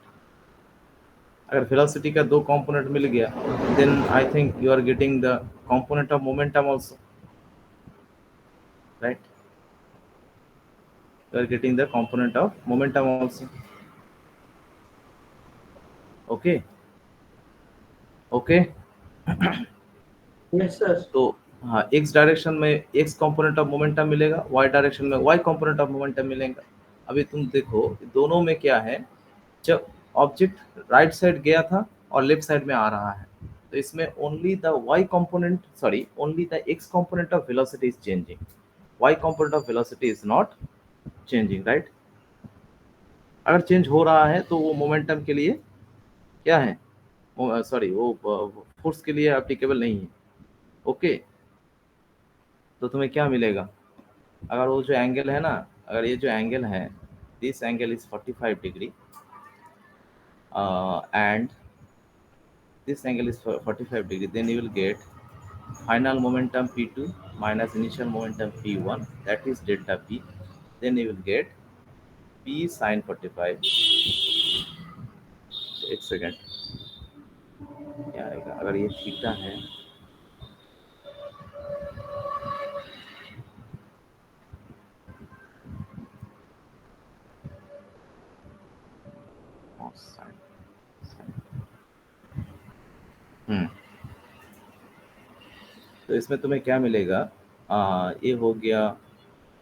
अगर वेलोसिटी का दो कंपोनेंट मिल गया, then I think you are getting the component of momentum also, right. You are getting the component of momentum also. Okay okay. Yes, sir. तो हाँ, x डायरेक्शन में x component of momentum मिलेगा, y direction में y component of momentum मिलेगा। अभी तुम देखो दोनों में क्या है, जब ऑब्जेक्ट राइट साइड गया था और लेफ्ट साइड में आ रहा है, तो इसमें only the y component, sorry only the x component of velocity is changing, y component of velocity is not changing, right. अगर चेंज हो रहा है तो वो मोमेंटम के लिए क्या है, सॉरी वो फोर्स के लिए एप्लीकेबल नहीं है। ओके, तो तुम्हें क्या मिलेगा, अगर वो जो एंगल है ना, अगर ये जो एंगल है, this angle is 45 degree and this angle is 45 degree, then you will get final momentum P2 minus initial momentum P1, that is delta P, then you will get P sin 45, एक second क्या आएगा, अगर ये theta है तो इसमें तुम्हें क्या मिलेगा, ये हो गया,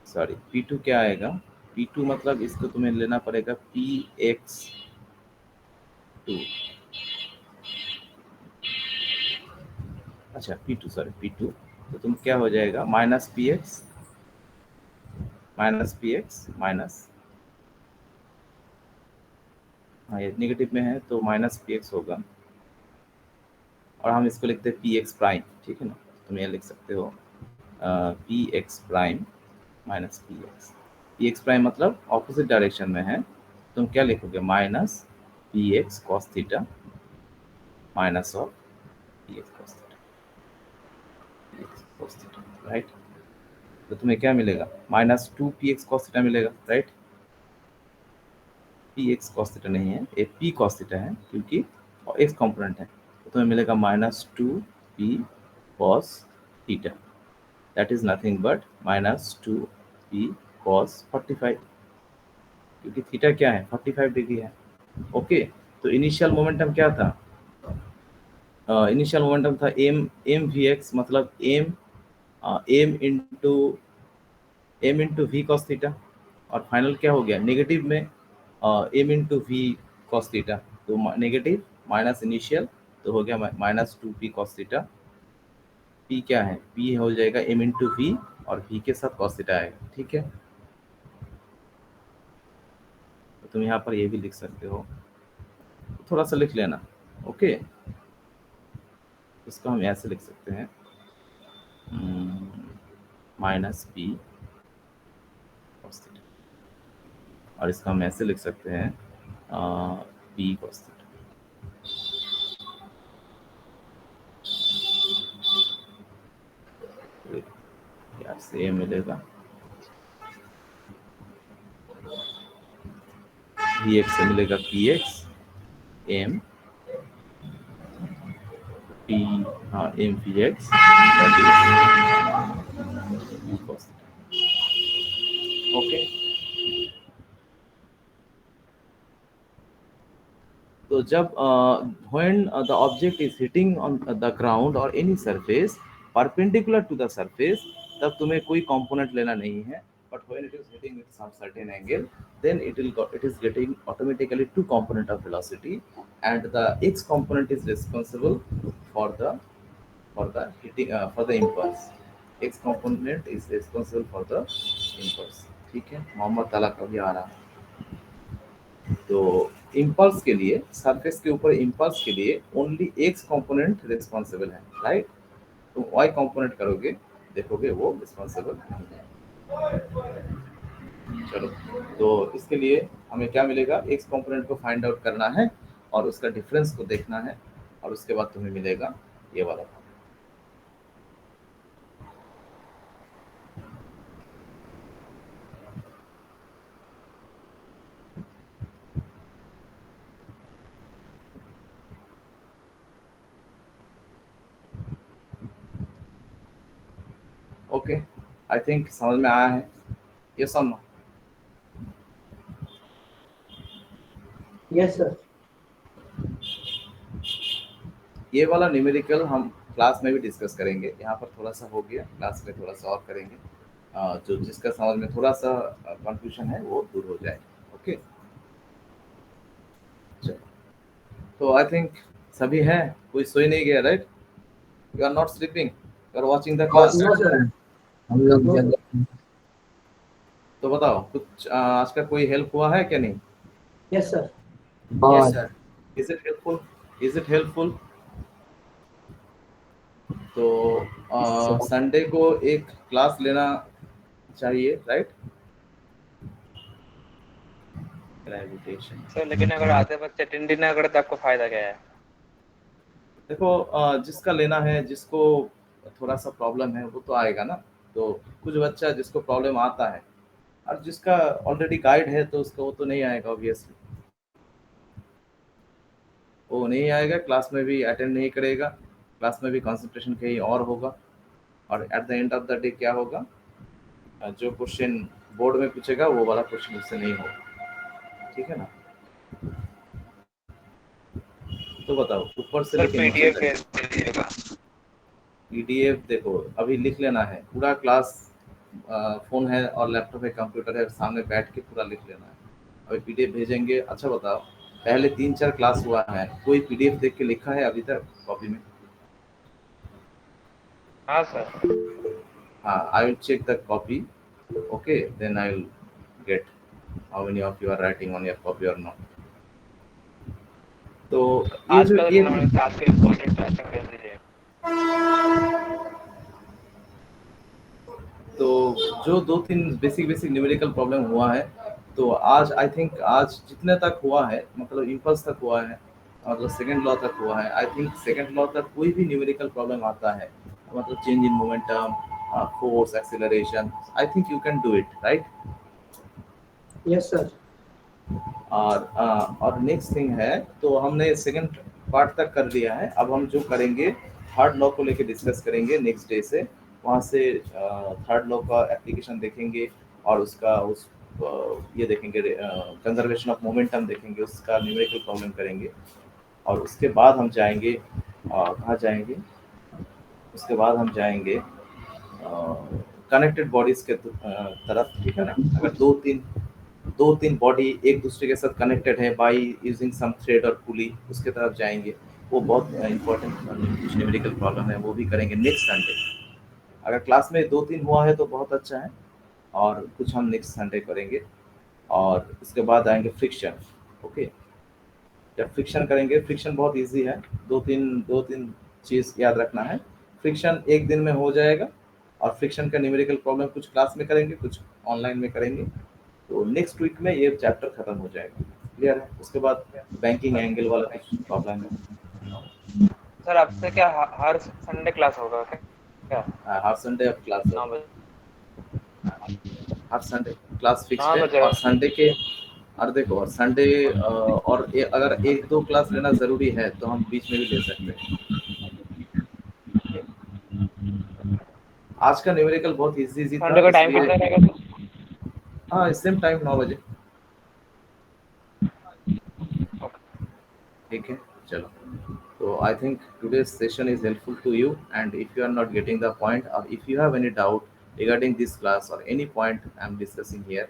सॉरी P2 क्या आएगा, P2 मतलब इसको तुम्हें लेना पड़ेगा PX2, अच्छा P2, सॉरी P2, तो तुम क्या हो जाएगा माइनस PX माइनस, हाँ ये नेगेटिव में है तो माइनस PX होगा और हम इसको लिखते हैं PX प्राइम, ठीक है ना। तुम ये लिख सकते हो PX prime minus PX prime मतलब ऑपोजिट डायरेक्शन में है, तुम क्या लिखोगे minus PX cos theta minus of PX cos theta, right. तो तुम्हें क्या मिलेगा माइनस 2PX cos थीटा मिलेगा, राइट। PX cos थीटा नहीं है, ये P cos थीटा है क्योंकि x कंपोनेंट है, तो तुम्हें मिलेगा minus 2P cos theta, that is nothing but minus 2P cos 45, क्योंकि थीटा क्या है 45 डिग्री है। ओके, तो इनिशियल मोमेंटम क्या था, इनिशियल मोमेंटम था m Vx, मतलब m into v cos theta, और फाइनल क्या हो गया नेगेटिव में m into v cos theta, तो नेगेटिव माइनस इनिशियल तो हो गया minus 2P cos theta. P क्या है, P हो जाएगा m इंटू v और v के साथ cos थीटा आएगा, ठीक है। तो तुम यहाँ पर ये भी लिख सकते हो, थोड़ा सा लिख लेना, ओके। इसको हम ऐसे लिख सकते हैं माइनस P cos थीटा, और इसका हम ऐसे लिख सकते हैं P cos थीटा। यार से मिलेगा Vx से मिलेगा PX m P, हाँ m Vx ओके। तो जब when the object is hitting on the ground or any surface perpendicular to the surface, तब तुम्हें कोई component लेना नहीं है, but when it is hitting with some certain angle, then it is getting automatically two component of velocity, and the x component is responsible for the hitting for the impulse. X component is responsible for the impulse, ठीक है। मोहम्मद ताला का भी आ रहा है। तो impulse के लिए, सरफेस के ऊपर इम्पल्स के लिए ओनली एक्स कंपोनेंट रिस्पॉन्सिबल है, राइट। तो वाई कंपोनेंट करोगे, देखोगे वो रिस्पॉन्सिबल नहीं है। चलो, तो इसके लिए हमें क्या मिलेगा, एक्स कंपोनेंट को फाइंड आउट करना है और उसका डिफरेंस को देखना है, और उसके बाद तुम्हें मिलेगा ये वाला। ओके, आई थिंक समझ में आया है ये सब। Yes, sir. ये वाला न्यूमेरिकल हम क्लास में भी डिस्कस करेंगे, यहाँ पर थोड़ा सा हो गया, क्लास में थोड़ा सा और करेंगे, जो जिसका समझ में थोड़ा सा कंफ्यूजन है वो दूर हो जाए। ओके, चलो, तो आई थिंक सभी हैं, कोई सोई नहीं गया, right? You are not sleeping, you are watching the class. No, sir. हम लोग No, जगह तो बताओ कुछ आज का कोई हेल्प हुआ है क्या नहीं? Yes, sir. Yes, बहुत sir. Is it helpful? Is it helpful? तो संडे को एक क्लास लेना चाहिए, राइट? ग्रेविटेशन। सर लेकिन अगर आधे बच्चे अटेंड ही ना करे तो आपको फायदा क्या है? देखो, जिसका लेना है, जिसको थोड़ा सा प्रॉब्लम है वो तो आएगा ना। तो कुछ बच्चा जिसको प्रॉब्लम आता है और जिसका ऑलरेडी गाइड है तो उसका वो तो नहीं आएगा, ऑब्वियसली वो नहीं आएगा, क्लास में भी अटेंड नहीं करेगा, क्लास में भी कंसंट्रेशन कहीं और होगा, और at the end of the day क्या होगा, जो क्वेश्चन बोर्ड में पूछेगा वो वाला क्वेश्चन उससे नहीं होगा। ठीक है ना? तो बताओ, ऊपर से सर लेके नीचे पीडीएफ तक भेज दीजिएगा। पीडीएफ देखो अभी लिख लेना है पूरा क्लास, फ़ोन है और लैपटॉप है, कंप्यूटर है, सामने बैठ के पूरा लिख लेना है। अभी पीडीएफ भेजेंगे। अच्छा बताओ, पहले 3-4 क्लास हुआ है, कोई पीडीएफ देख के लिखा है अभी तक कॉपी में? हाँ सर। हाँ, I will check the copy, okay, then I will get how many of you are writing on your copy or not. तो ये आज जो का ये आज के इम्पोर्टेंट क्वेश्चन भेज दीजिए। तो जो 2-3 बेसिक न्यूमेरिकल प्रॉब्लम हुआ है, तो आज आई थिंक आज जितने तक हुआ है, मतलब इम्पल्स तक हुआ है, मतलब सेकंड लॉ तक हुआ है, आई थिंक सेकंड लॉ तक कोई भी न्यूमेरिकल प्रॉब्लम आता है, मतलब change in momentum, force, acceleration, I think you can do it, right? Yes, sir. और नेक्स्ट थिंग है, तो हमने सेकंड पार्ट तक कर लिया है, अब हम जो करेंगे थर्ड लॉ को लेके डिस्कस करेंगे नेक्स्ट डे से, वहाँ से थर्ड लॉ का एप्लीकेशन देखेंगे और उसका ये देखेंगे, कंजर्वेशन ऑफ मोमेंटम देखेंगे, उसका न्यूमेरिकल प्रॉब्लम करेंगे, और उसके बाद हम जाएंगे कहाँ जाएंगे, उसके बाद हम जाएंगे कनेक्टेड बॉडीज के तरफ। ठीक है ना? अगर दो तीन बॉडी एक दूसरे के साथ कनेक्टेड है बाय यूजिंग सम थ्रेड और पुली, उसके तरफ जाएंगे, वो बहुत इंपॉर्टेंट कुछ न्यूमेरिकल प्रॉब्लम है, वो भी करेंगे नेक्स्ट संडे। अगर क्लास में 2-3 हुआ है तो बहुत अच्छा है, और कुछ हम नेक्स्ट संडे करेंगे, और उसके बाद आएंगे फ्रिक्शन। ओके, जब फ्रिक्शन करेंगे, फ्रिक्शन बहुत इजी है, दो तीन चीज़ याद रखना है। फ्रिक्शन एक दिन में हो जाएगा, और फ्रिक्शन का न्यूमेरिकल प्रॉब्लम कुछ क्लास में करेंगे, कुछ ऑनलाइन में करेंगे, तो नेक्स्ट वीक में ये चैप्टर खत्म हो जाएगा। क्लियर है? उसके बाद बैंकिंग एंगल वाला कुछ प्रॉब्लम है। सर आपसे क्या हर संडे क्लास होगा क्या? हर संडे अब क्लास है, 9 बजे। हर संडे क्लास फिक्स 9 है, बजे। और संडे के, और देखो, और संडे और अगर 1-2 क्लास लेना ज़रूरी है तो हम बीच में भी ले सकते हैं। आज का न्यूमेरिकल बहुत इजी था, संडे का टाइम इसलिए कितना रहेगा सर? हाँ, सेम टाइम 9 बजे। ठीक है, चलो, तो I think today's session is helpful to you, and if you are not getting the point, or if you have any doubt regarding this class or any point I am discussing here,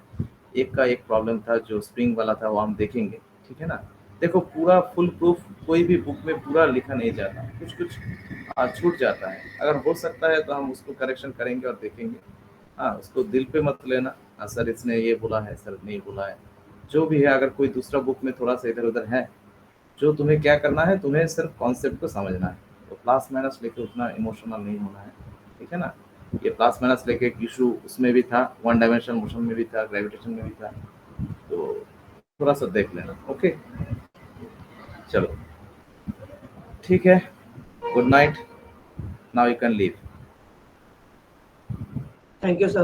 एक का एक problem था जो spring वाला था, वो हम देखेंगे। ठीक है ना? देखो, पूरा फुल प्रूफ कोई भी बुक में पूरा लिखा नहीं जाता, कुछ छूट जाता है, अगर हो सकता है तो हम उसको करेक्शन करेंगे और देखेंगे। हाँ, उसको दिल पे मत लेना, सर इसने ये बोला है, सर नहीं बोला है, जो भी है। अगर कोई दूसरा बुक में थोड़ा सा इधर उधर है, जो तुम्हें क्या करना है, तुम्हें सिर्फ कॉन्सेप्ट को समझना है, तो प्लस माइनस लेके उतना इमोशनल नहीं होना है। ठीक है ना? ये प्लस माइनस लेके एक इशू उसमें भी था, वन डायमेंशनल मोशन में भी था, ग्रेविटेशन में भी था, तो थोड़ा सा देख लेना। ओके, चलो ठीक है, good night, now you can leave. Thank you, sir.